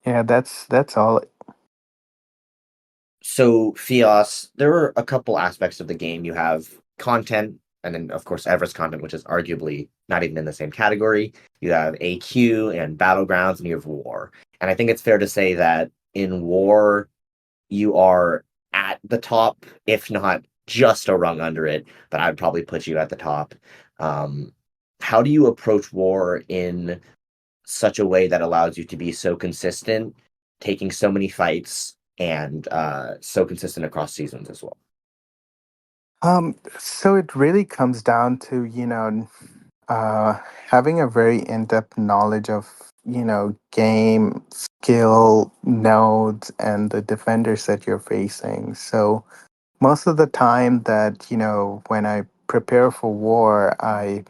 yeah, that's all. So, Fios, there are a couple aspects of the game. You have content, and then, of course, Everest content, which is arguably not even in the same category. You have AQ and Battlegrounds, and you have War. And I think it's fair to say that in War, you are at the top, if not just a rung under it, but I'd probably put you at the top. Um, how do you approach War in such a way that allows you to be so consistent, taking so many fights, and so consistent across seasons as well? So it really comes down to, uh, having a very in-depth knowledge of, game, skill, nodes, and the defenders that you're facing. So, most of the time that, when I prepare for war, I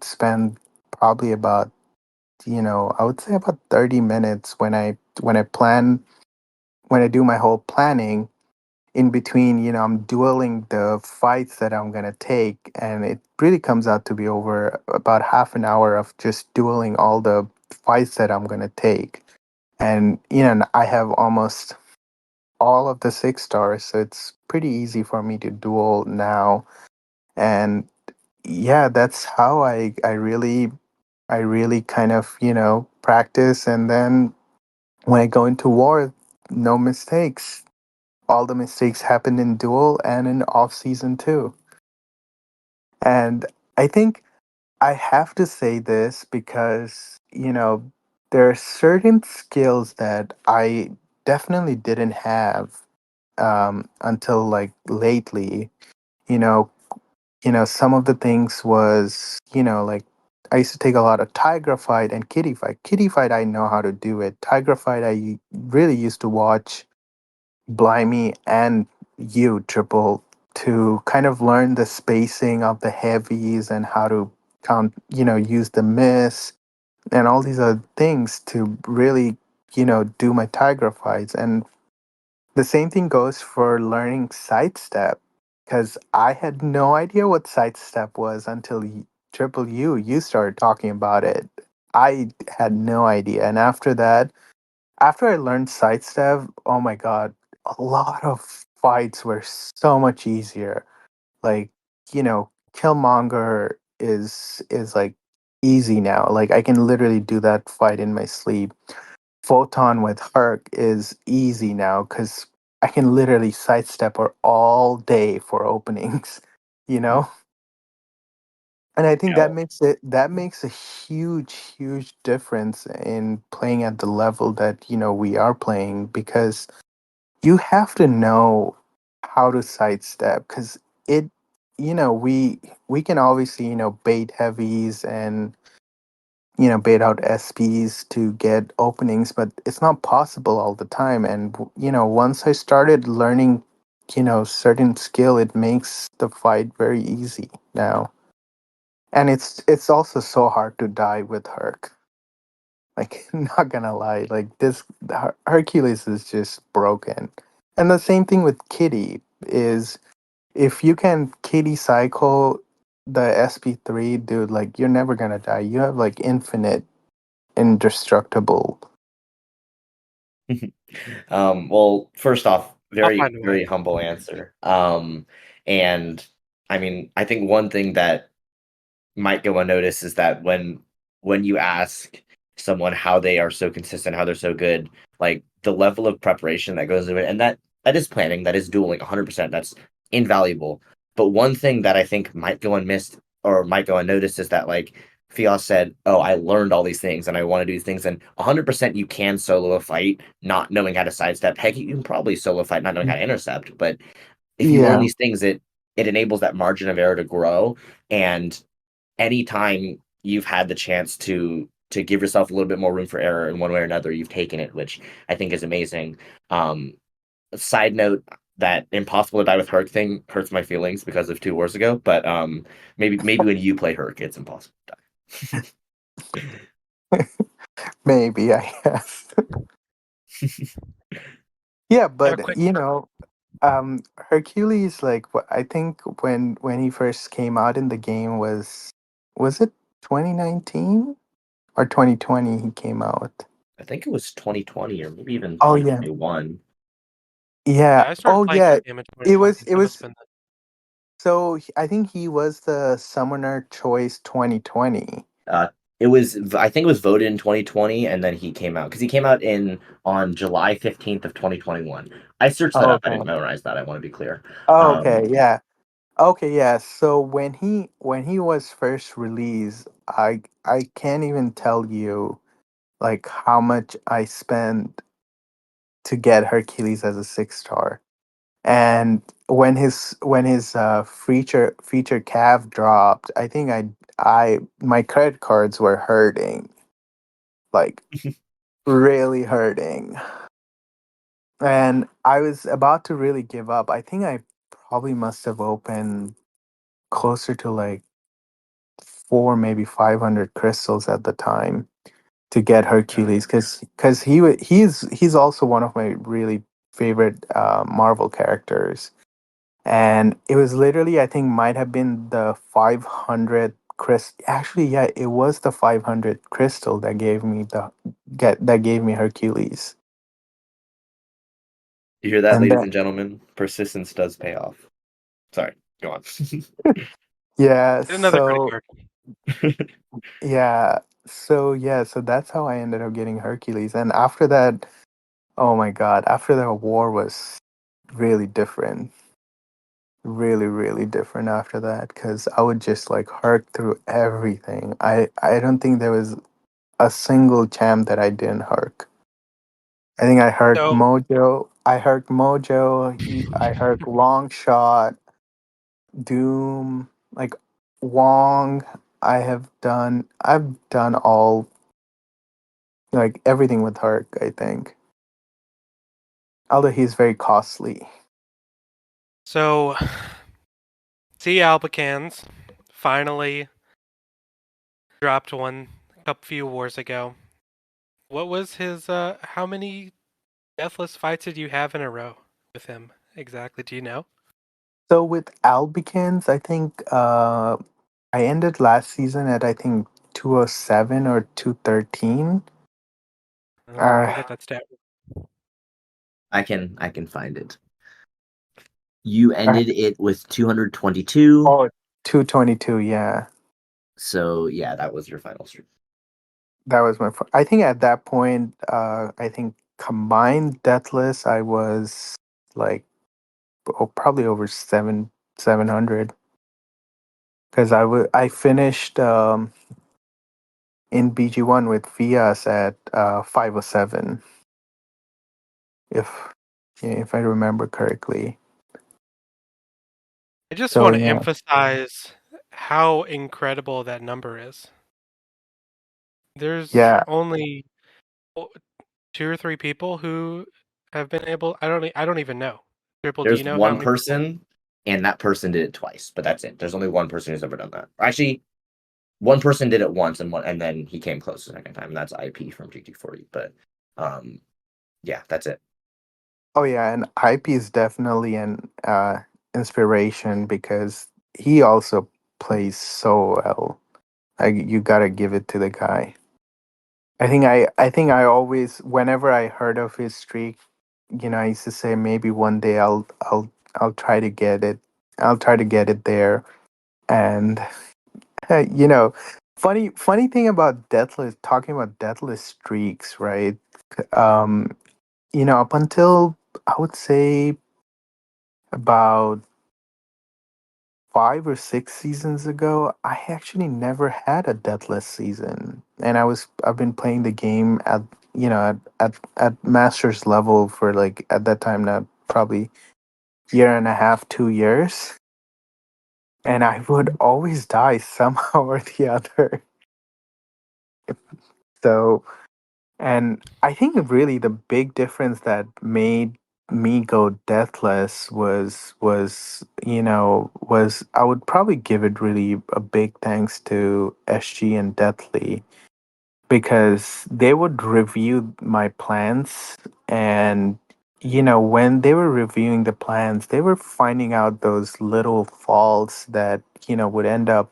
spend probably about, I would say about 30 minutes when I do my whole planning. In between, I'm dueling the fights that I'm gonna take, and it really comes out to be over about half an hour of just dueling all the fights that I'm gonna take. And I have almost all of the 6 stars, so it's pretty easy for me to duel now. And yeah, that's how I really kind of practice, and then when I go into war, no mistakes. All the mistakes happened in duel and in off season too. And I think I have to say this because, there are certain skills that I definitely didn't have until like lately. You know, some of the things was, like I used to take a lot of Tiger fight and Kitty fight. Kitty fight, I know how to do it. Tiger fight, I really used to watch Blimey and you, Triple, to kind of learn the spacing of the heavies and how to use the miss and all these other things to really, do my Tiger fights. And the same thing goes for learning sidestep, because I had no idea what sidestep was until Triple you started talking about it. I had no idea. And after that, after I learned sidestep, oh my god, a lot of fights were so much easier. Like, Killmonger is like easy now. Like I can literally do that fight in my sleep. Photon with Herc is easy now because I can literally sidestep her all day for openings, you know? And I think Yeah. that makes a huge difference in playing at the level that, we are playing, because you have to know how to sidestep, because it we can obviously, bait heavies and bait out SPs to get openings, but it's not possible all the time. And once I started learning, certain skill, it makes the fight very easy now. And it's also so hard to die with Herc. Like, not gonna lie, like this Hercules is just broken. And the same thing with Kitty is, if you can Kitty cycle the SP3, dude, like you're never gonna die. You have like infinite indestructible. Well, first off, I'll very, find a way. very humble answer. And I mean, I think one thing that might go unnoticed is that when you ask someone how they are so consistent, how they're so good, like the level of preparation that goes into it, and that is planning, that is dueling 100%. That's invaluable. But one thing that I think might go unmissed or might go unnoticed is that, like Fias said, "Oh, I learned all these things and I want to do these things." And 100% you can solo a fight not knowing how to sidestep. Heck, you can probably solo a fight not knowing how to intercept. But if you learn Yeah. these things, it enables that margin of error to grow. And anytime you've had the chance to give yourself a little bit more room for error in one way or another, you've taken it, which I think is amazing. Side note, that impossible to die with Herc thing hurts my feelings because of 2 wars ago, but maybe when you play Herc, it's impossible to Maybe, I guess. Yeah, Yeah, but quick. Hercules, like I think when he first came out in the game was it 2019 or 2020 he came out? I think it was 2020 or maybe even Oh yeah. 2021. Yeah. Yeah, I started Oh playing yeah. that game in It 2020, was it so it must was have been so I think he was the Summoner Choice 2020. Uh, it was, I think it was voted in 2020, and then he came out because he came out in on July 15th of 2021. I searched that Oh, up. I okay. didn't memorize that. I want to be clear. Oh, Um, okay, yeah. Okay, yeah. So when he was first released, I can't even tell you like how much I spent to get Hercules as a 6 star. And when his feature calf dropped, I think I my credit cards were hurting, like really hurting. And I was about to really give up. I think I probably must have opened closer to like four, maybe 500 crystals at the time to get Hercules, because he's also one of my really favorite Marvel characters. And it was literally, I think, might have been the 500 crystal. Actually, yeah, it was the 500 crystal that gave me Hercules. You hear that, And ladies then and gentlemen? Persistence does pay off. Sorry, go on. yeah, Get another credit so card. yeah, so that's how I ended up getting Hercules. And after that, oh my God, after that war was really different. Really, really different after that, because I would just like herc through everything. I don't think there was a single champ that I didn't herc. I think I herc So Mojo. I herc Mojo. I herc Longshot, Doom, like Wong. I've done all, like everything with herc, I think. Although he's very costly. So, C. Albicans finally dropped one a few wars ago. What was his? How many deathless fights did you have in a row with him exactly? Do you know? So with Albicans, I think I ended last season at, I think, 207 or 213. I can get that stat. I can find it. You Uh, ended it with 222. oh, 222, yeah. So yeah, that was your final streak. That was I think at that point, I think combined deathless, I was like probably over 700, because I finished in BG1 with Fias at 507, if if I remember correctly. I just So want to yeah. emphasize how incredible that number is. There's Yeah. only two or three people who have been able. I don't even know. Triple, do you There's know how one many people? person, and that person did it twice, but that's it. There's only one person who's ever done that. Or actually, one person did it once, and then he came close the second time, and that's IP from GT40. But yeah, that's it. Oh yeah, and IP is definitely an inspiration, because he also plays so well. Like, you gotta give it to the guy. I think I always, whenever I heard of his streak, I used to say maybe one day I'll try to get it. I'll try to get it there. And you know, funny thing about deathless, talking about deathless streaks, right? Um, up until, I would say, about 5 or 6 seasons ago, I actually never had a deathless season, and I've been playing the game at, at masters level for, like, at that time now, probably year and a half, 2 years, and I would always die somehow or the other. So, and I think really the big difference that made me go deathless was I would probably give it really a big thanks to SG and Deathly, because they would review my plans, and when they were reviewing the plans, they were finding out those little faults that would end up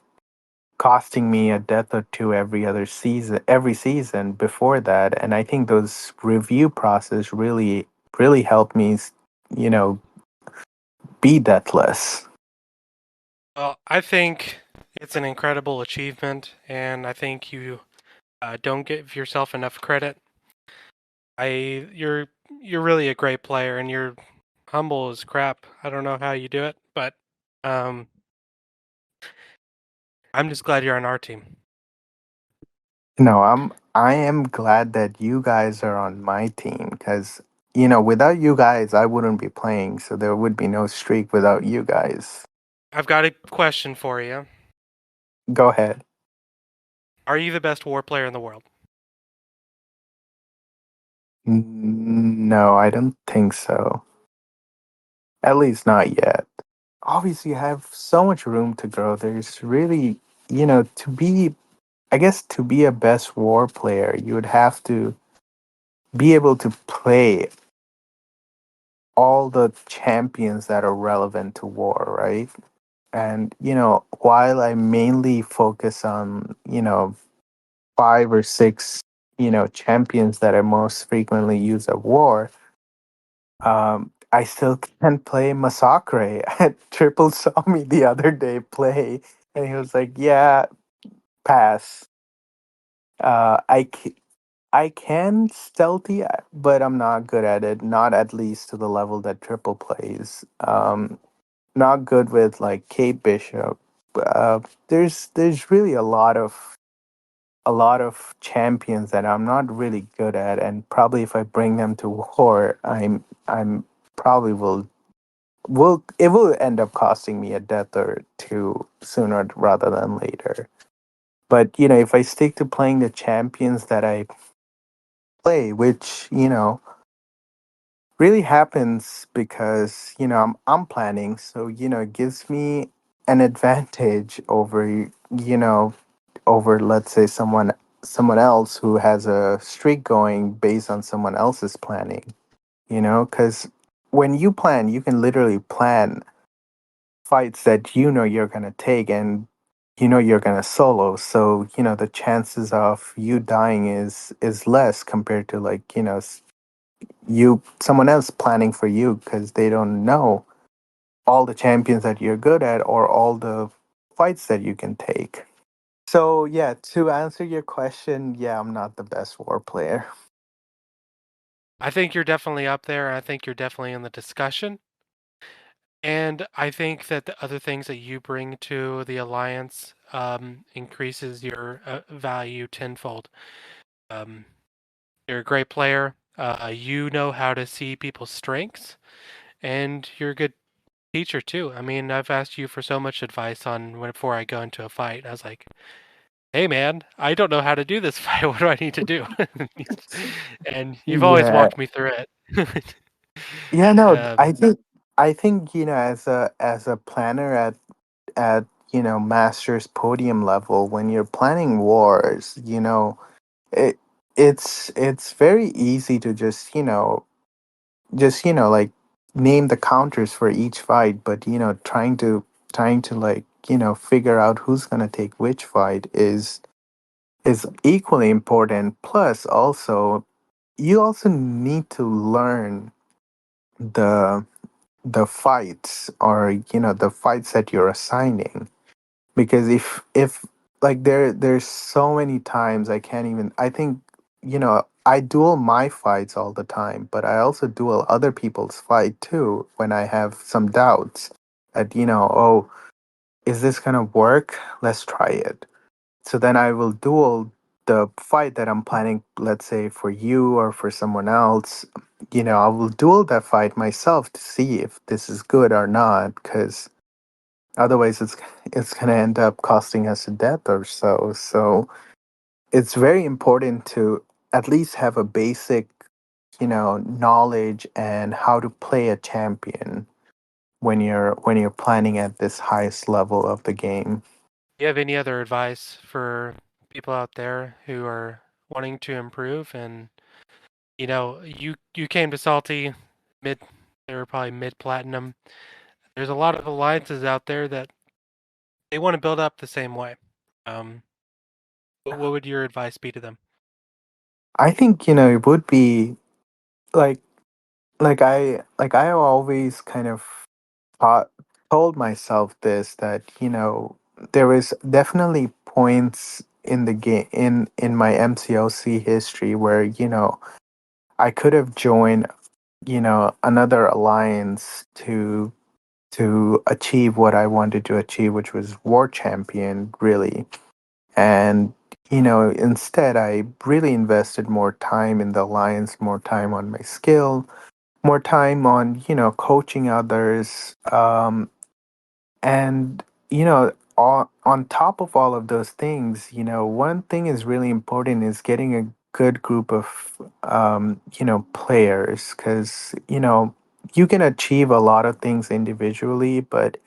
costing me a death or two every season before that. And I think those review process really helped me, you know be deathless. Well, I think it's an incredible achievement, and I think you don't give yourself enough credit. You're really a great player, and you're humble as crap. I don't know how you do it, but um, I'm just glad you're on our team. No, I am glad that you guys are on my team, because without you guys I wouldn't be playing, so there would be no streak without you guys. I've got a question for you. Go ahead. Are you the best war player in the world? No, I don't think so. At least not yet. Obviously, I have so much room to grow. There's really, to be, I guess, to be a best war player, you would have to be able to play all the champions that are relevant to war, right? And, while I mainly focus on, 5 or 6, champions that I most frequently use at war, I still can play Massacre. Triple saw me the other day play, and he was like, "Yeah, pass." Uh, I c- I can stealthy, but I'm not good at it. Not at least to the level that Triple plays. Not good with like Kate Bishop. There's really a lot of champions that I'm not really good at, and probably if I bring them to war, I'm probably will it will end up costing me a death or two sooner rather than later. But if I stick to playing the champions that I play, which really happens because I'm planning, so it gives me an advantage over let's say someone else who has a streak going based on someone else's planning. Because when you plan, you can literally plan fights that you're going to take, and you're going to solo, so the chances of you dying is less compared to like you someone else planning for you because they don't know all the champions that you're good at or all the fights that you can take. So yeah, to answer your question, yeah, I'm not the best war player. I think you're definitely up there. I think you're definitely in the discussion. And I think that the other things that you bring to the alliance increases your value tenfold. Um, you're a great player. You know how to see people's strengths, and you're a good teacher too. I mean, I've asked you for so much advice on before I go into a fight. I was like, "Hey, man, I don't know how to do this fight. What do I need to do?" And you've always Yeah. walked me through it. Yeah, no, um, I think as a planner at master's podium level, when you're planning wars, it it's very easy to just like name the counters for each fight, but trying to like figure out who's going to take which fight is equally important. Plus also you also need to learn the the fights, or the fights that you're assigning, because if like there's so many times I think I duel my fights all the time, but I also duel other people's fight too when I have some doubts that oh, is this gonna work, let's try it. So then I will duel the fight that I'm planning, let's say for you or for someone else. I will duel that fight myself to see if this is good or not, because otherwise it's going to end up costing us a death or so. So it's very important to at least have a basic knowledge and how to play a champion when you're planning at this highest level of the game. you have any other advice for people out there who are wanting to improve? And you came to Salty mid, they were probably mid platinum. There's a lot of alliances out there that they want to build up the same way. Um, what would your advice be to them? I think it would be like I always kind of thought, told myself this, that there is definitely points in the game in my MCOC history where I could have joined another alliance to achieve what I wanted to achieve, which was war champion, really. And instead I really invested more time in the alliance, more time on my skill, more time on coaching others, and on top of all of those things, one thing is really important is getting a good group of players, because you can achieve a lot of things individually, but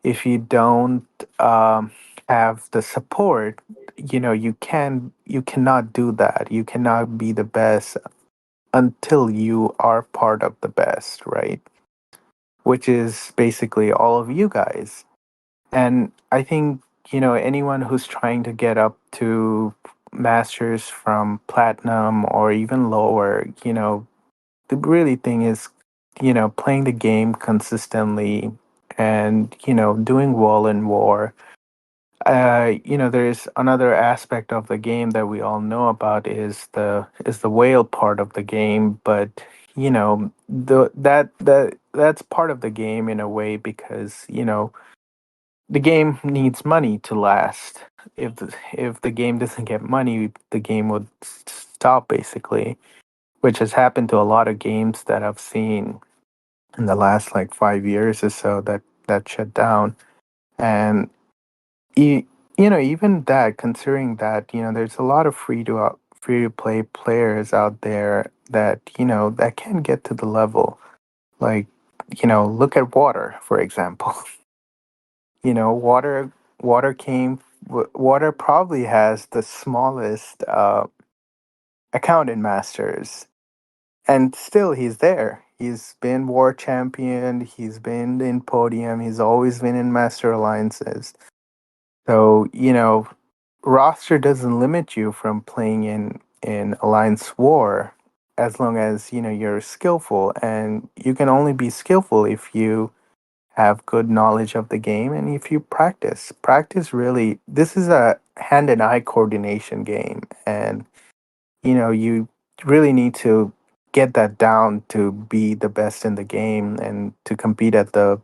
if you don't have the support, you cannot do that. You cannot be the best until you are part of the best, right? Which is basically all of you guys. And I think, anyone who's trying to get up to masters from platinum or even lower, the really thing is, playing the game consistently and, doing well in war. There's another aspect of the game that we all know about is the whale part of the game, but that's part of the game in a way, because the game needs money to last. If the game doesn't get money, the game would stop, basically, which has happened to a lot of games that I've seen in the last like 5 years or so that shut down. And e- even that, considering that, there's a lot of free to play players out there that that can get to the level, like, look at water, for example. Water water probably has the smallest account in masters, and still he's there. He's been war champion, he's been in podium, he's always been in master alliances. So, roster doesn't limit you from playing in alliance war, as long as you're skillful, and you can only be skillful if you have good knowledge of the game and if you practice. Really, this is a hand and eye coordination game, and you really need to get that down to be the best in the game and to compete at the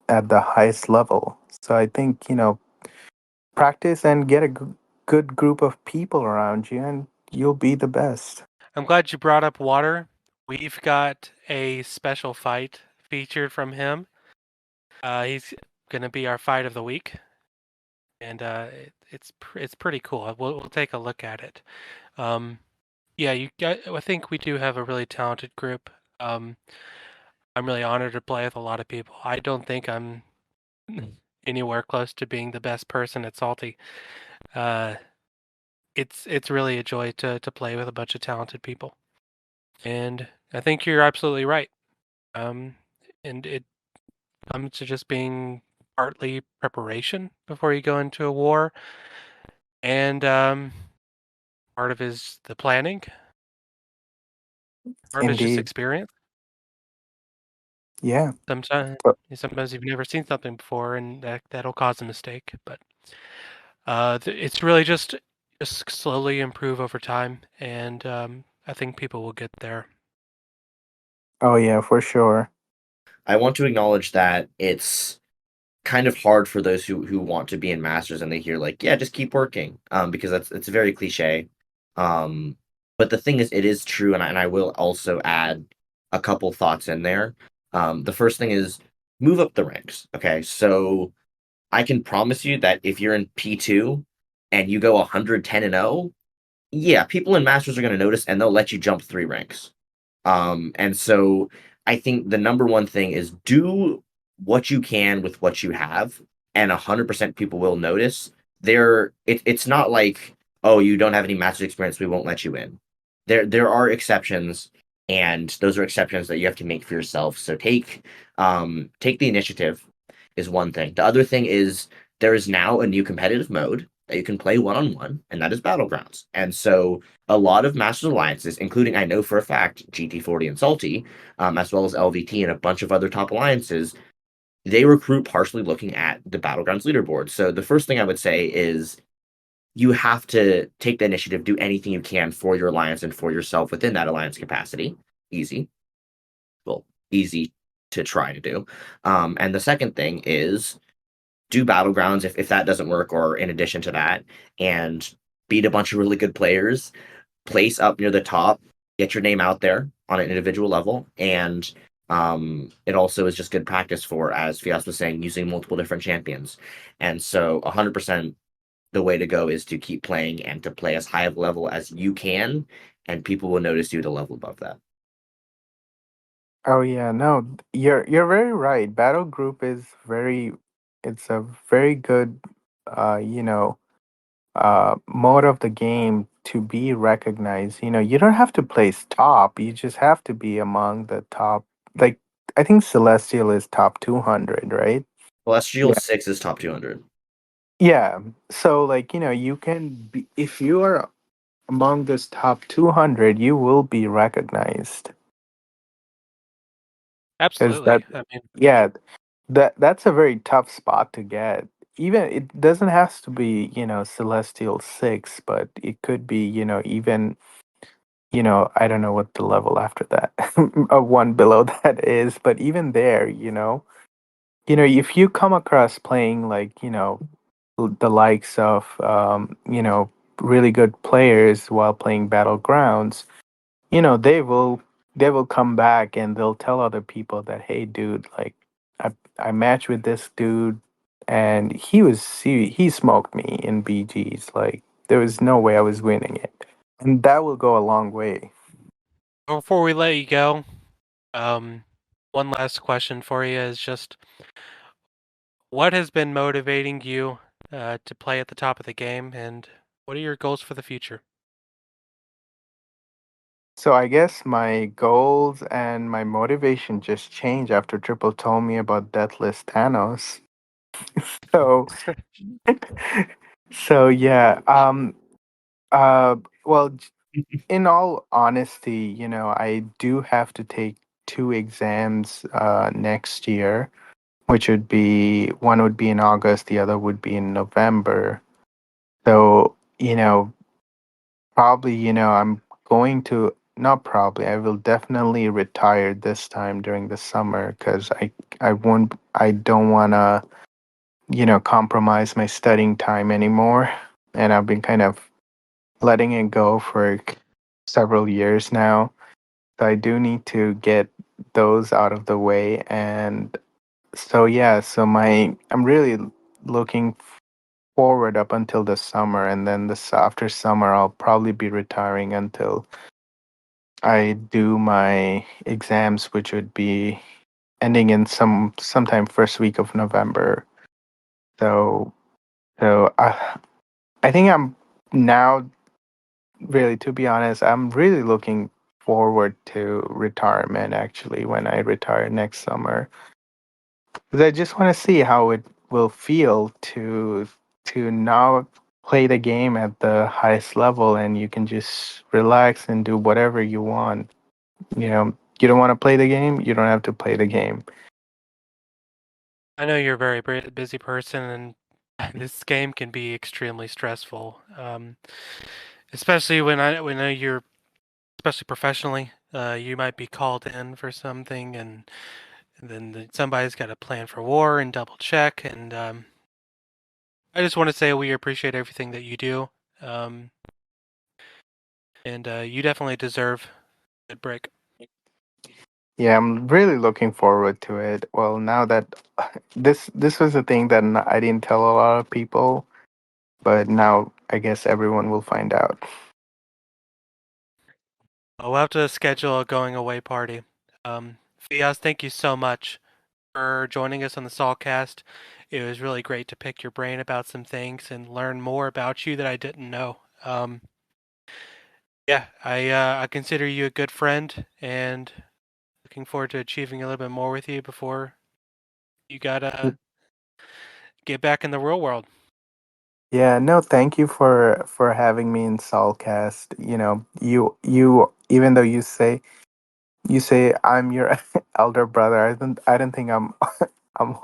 highest level. So I think, practice and get a good group of people around you, and you'll be the best. I'm glad you brought up water. We've got a special fight featured from him. He's gonna be our fight of the week, and it's pretty cool. We'll take a look at it. Yeah, I think we do have a really talented group. I'm really honored to play with a lot of people. I don't think I'm anywhere close to being the best person at Salty. Uh, it's really a joy to play with a bunch of talented people, and I think you're absolutely right. Um, and it comes to just being partly preparation before you go into a war, and part of is the planning, part of it's just Indeed. experience. Yeah. Sometimes, But- sometimes you've never seen something before, and that'll cause a mistake. But it's really just slowly improve over time, and I think people will get there. Oh yeah, for sure. I want to acknowledge that it's kind of hard for those who want to be in masters and they hear like, yeah, just keep working, because it's very cliche. But the thing is, it is true, and I will also add a couple thoughts in there. The first thing is move up the ranks. Okay, so I can promise you that if you're in P2 and you go 110-0, yeah, people in masters are going to notice and they'll let you jump 3 ranks. And so I think the number one thing is do what you can with what you have, and 100% people will notice. It's not like, oh, you don't have any master's experience, we won't let you in. There are exceptions, and those are exceptions that you have to make for yourself. So take the initiative is one thing. The other thing is there is now a new competitive mode that you can play one-on-one, and that is Battlegrounds. And so a lot of Masters Alliances, including, I know for a fact, GT40 and Salty, as well as LVT and a bunch of other top alliances, they recruit partially looking at the Battlegrounds leaderboard. So the first thing I would say is you have to take the initiative, do anything you can for your alliance and for yourself within that alliance capacity. Easy. Well, easy to try to do. And the second thing is do Battlegrounds if that doesn't work, or in addition to that, and beat a bunch of really good players, place up near the top, get your name out there on an individual level, and it also is just good practice for, as Fias was saying, using multiple different champions. And so 100% the way to go is to keep playing and to play as high of a level as you can, and people will notice you at a level above that. Oh yeah, no, you're very right. Battle group is it's a very good you know mode of the game to be recognized. You know, you don't have to place top. You just have to be among the top. Like I think Celestial is top 200, right? Celestial Yeah. 6 is top 200. Yeah. So like, you can be if you are among this top 200, you will be recognized. Cuz that Absolutely. I mean, yeah, that's a very tough spot to get. Even it doesn't have to be, Celestial 6, but it could be, even I don't know what the level after that, a one below that is, but even there, if you come across playing like, the likes of, really good players while playing Battlegrounds, they will come back and they'll tell other people that, hey, dude, like, I matched with this dude, and he smoked me in BGs. Like, there was no way I was winning it, and that will go a long way. before we let you go, one last question for you is just what has been motivating you to play at the top of the game, and what are your goals for the future? So I guess my goals and my motivation just changed after Triple told me about Deathless Thanos. So, so yeah. Uh. Well, in all honesty, I do have to take two exams next year, which would be one would be in August, the other would be in November. So, probably, I'm going to not probably, I will definitely retire this time during the summer because I don't want to, compromise my studying time anymore. And I've been kind of letting it go for several years now. So I do need to get those out of the way. And so, yeah, so I'm really looking forward up until the summer. And then after summer, I'll probably be retiring until I do my exams, which would be ending in sometime first week of November. So, I think I'm now really, to be honest, I'm really looking forward to retirement actually when I retire next summer. Because I just want to see how it will feel to now play the game at the highest level, and you can just relax and do whatever you want. You don't want to play the game, you don't have to play the game. I know you're a very busy person, and this game can be extremely stressful, especially when you're especially professionally. You might be called in for something, and then somebody's got to plan for war and double check. And I just want to say we appreciate everything that you do, um, and you definitely deserve a good break. Yeah, I'm really looking forward to it. Well, now that this was a thing that I didn't tell a lot of people, but now I guess everyone will find out. We'll have to schedule a going away party. Fias, thank you so much for joining us on the SALTcast. It was really great to pick your brain about some things and learn more about you that I didn't know. Yeah, I consider you a good friend, and looking forward to achieving a little bit more with you before you gotta get back in the real world. Yeah, no, thank you for having me in Soulcast. You even though you say I'm your elder brother, I don't think I'm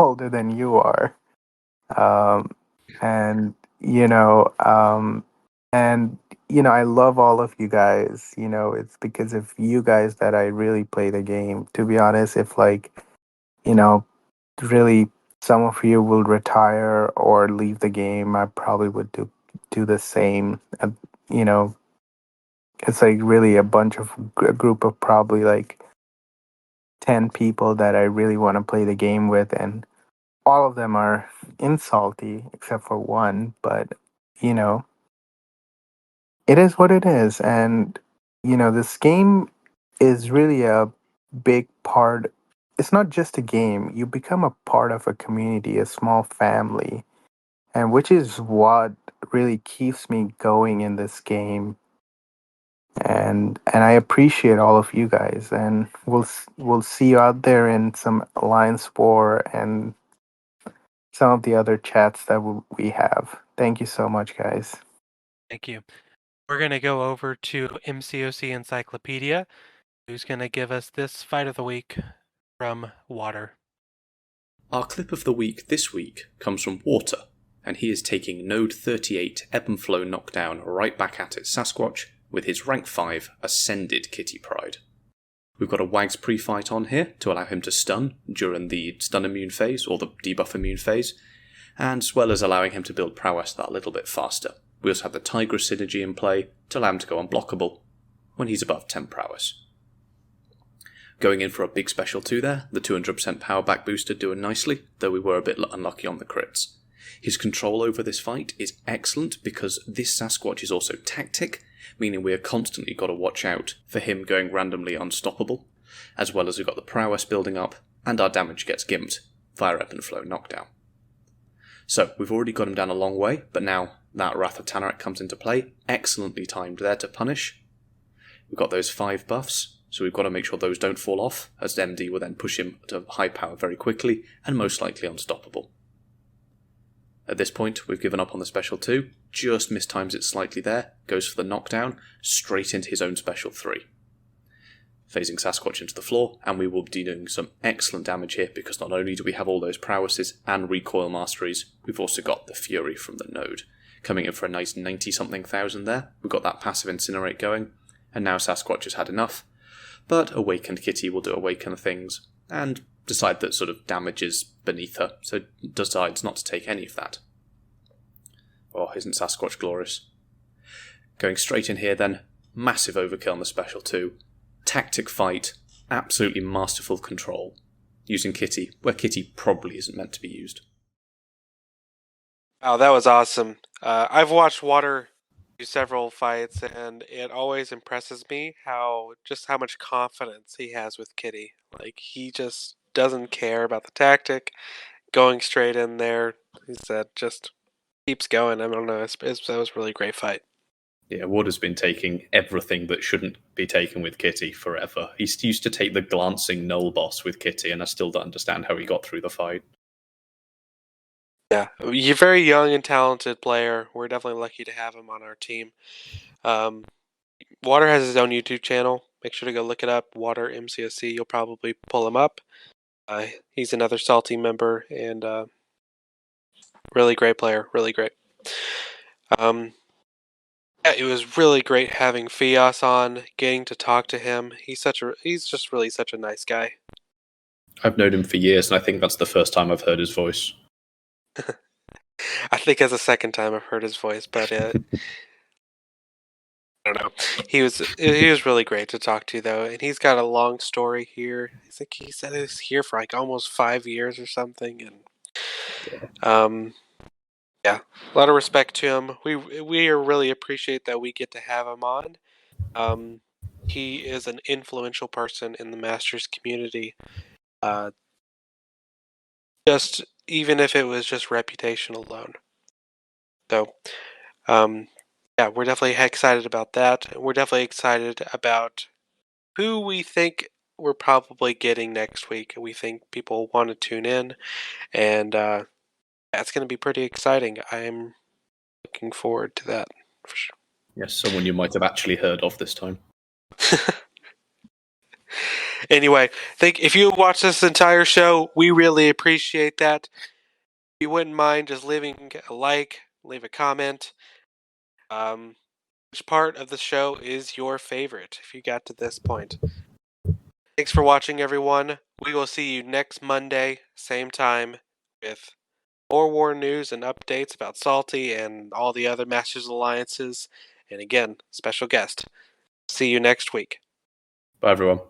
older than you are. Um and you know, and I love all of you guys. It's because of you guys that I really play the game. To be honest, if like, you know, really some of you will retire or leave the game, I probably would do the same. You know, it's like really a group of probably like 10 people that I really want to play the game with, and all of them are in Salty except for one. But you know, it is what it is. And, this game is really a big part. It's not just a game, you become a part of a community, a small family, and which is what really keeps me going in this game. And I appreciate all of you guys, and we'll see you out there in some Alliance War and some of the other chats that we have. Thank you so much, guys. Thank you. We're going to go over to MCOC Encyclopedia, who's going to give us this fight of the week from Water. Our clip of the week this week comes from Water, and he is taking Node 38 Ebb and Flow Knockdown right back at it Sasquatch with his rank 5 Ascended Kitty Pride. We've got a Wags pre-fight on here to allow him to stun during the stun immune phase or the debuff immune phase, and as well as allowing him to build prowess that little bit faster. We also have the Tigress synergy in play to allow him to go unblockable when he's above 10 prowess. Going in for a big special 2 there, the 200% power back booster doing nicely, though we were a bit unlucky on the crits. His control over this fight is excellent because this Sasquatch is also tactic, meaning we are constantly got to watch out for him going randomly unstoppable, as well as we've got the prowess building up, and our damage gets gimped via Ebb and Flow Knockdown. So, we've already got him down a long way, but now that Wrath of Tanarak comes into play, excellently timed there to punish. We've got those 5 buffs, so we've got to make sure those don't fall off, as MD will then push him to high power very quickly, and most likely unstoppable. At this point, we've given up on the special 2, just mistimes it slightly there, goes for the knockdown, straight into his own special 3. Phasing Sasquatch into the floor, and we will be doing some excellent damage here, because not only do we have all those prowesses and recoil masteries, we've also got the Fury from the node, coming in for a nice 90-something thousand there. We've got that passive Incinerate going, and now Sasquatch has had enough. But Awakened Kitty will do Awaken things, and decide that sort of damage is beneath her, so decides not to take any of that. Oh, isn't Sasquatch glorious? Going straight in here then, massive overkill on the special 2. Tactic fight, absolutely masterful control. Using Kitty, where Kitty probably isn't meant to be used. Oh, that was awesome. I've watched Water do several fights, and it always impresses me how much confidence he has with Kitty. Like, he just doesn't care about the tactic, going straight in there. He said, just keeps going. I don't know. That was a really great fight. Yeah, Water's been taking everything that shouldn't be taken with Kitty forever. He used to take the glancing null boss with Kitty, and I still don't understand how he got through the fight. Yeah, you're a very young and talented player. We're definitely lucky to have him on our team. Water has his own YouTube channel. Make sure to go look it up. Water MCSC. You'll probably pull him up. He's another Salty member and really great player. Really great. Yeah, it was really great having Fias on, getting to talk to him. He's just really such a nice guy. I've known him for years, and I think that's the first time I've heard his voice. I think that's the second time I've heard his voice, but I don't know. He was really great to talk to, though, and he's got a long story here. I think he said he was here for like almost 5 years or something, and yeah, a lot of respect to him. We really appreciate that we get to have him on. He is an influential person in the Masters community. Just even if it was just reputation alone. So, yeah, we're definitely excited about that. We're definitely excited about who we think we're probably getting next week. We think people want to tune in, and that's going to be pretty exciting. I'm looking forward to that for sure. Yes, someone you might have actually heard of this time. Anyway, if you watch this entire show, we really appreciate that. If you wouldn't mind just leaving a like, leave a comment. Which part of the show is your favorite if you got to this point? Thanks for watching, everyone. We will see you next Monday, same time, with more war news and updates about Salty and all the other Masters Alliances. And again, special guest. See you next week. Bye, everyone.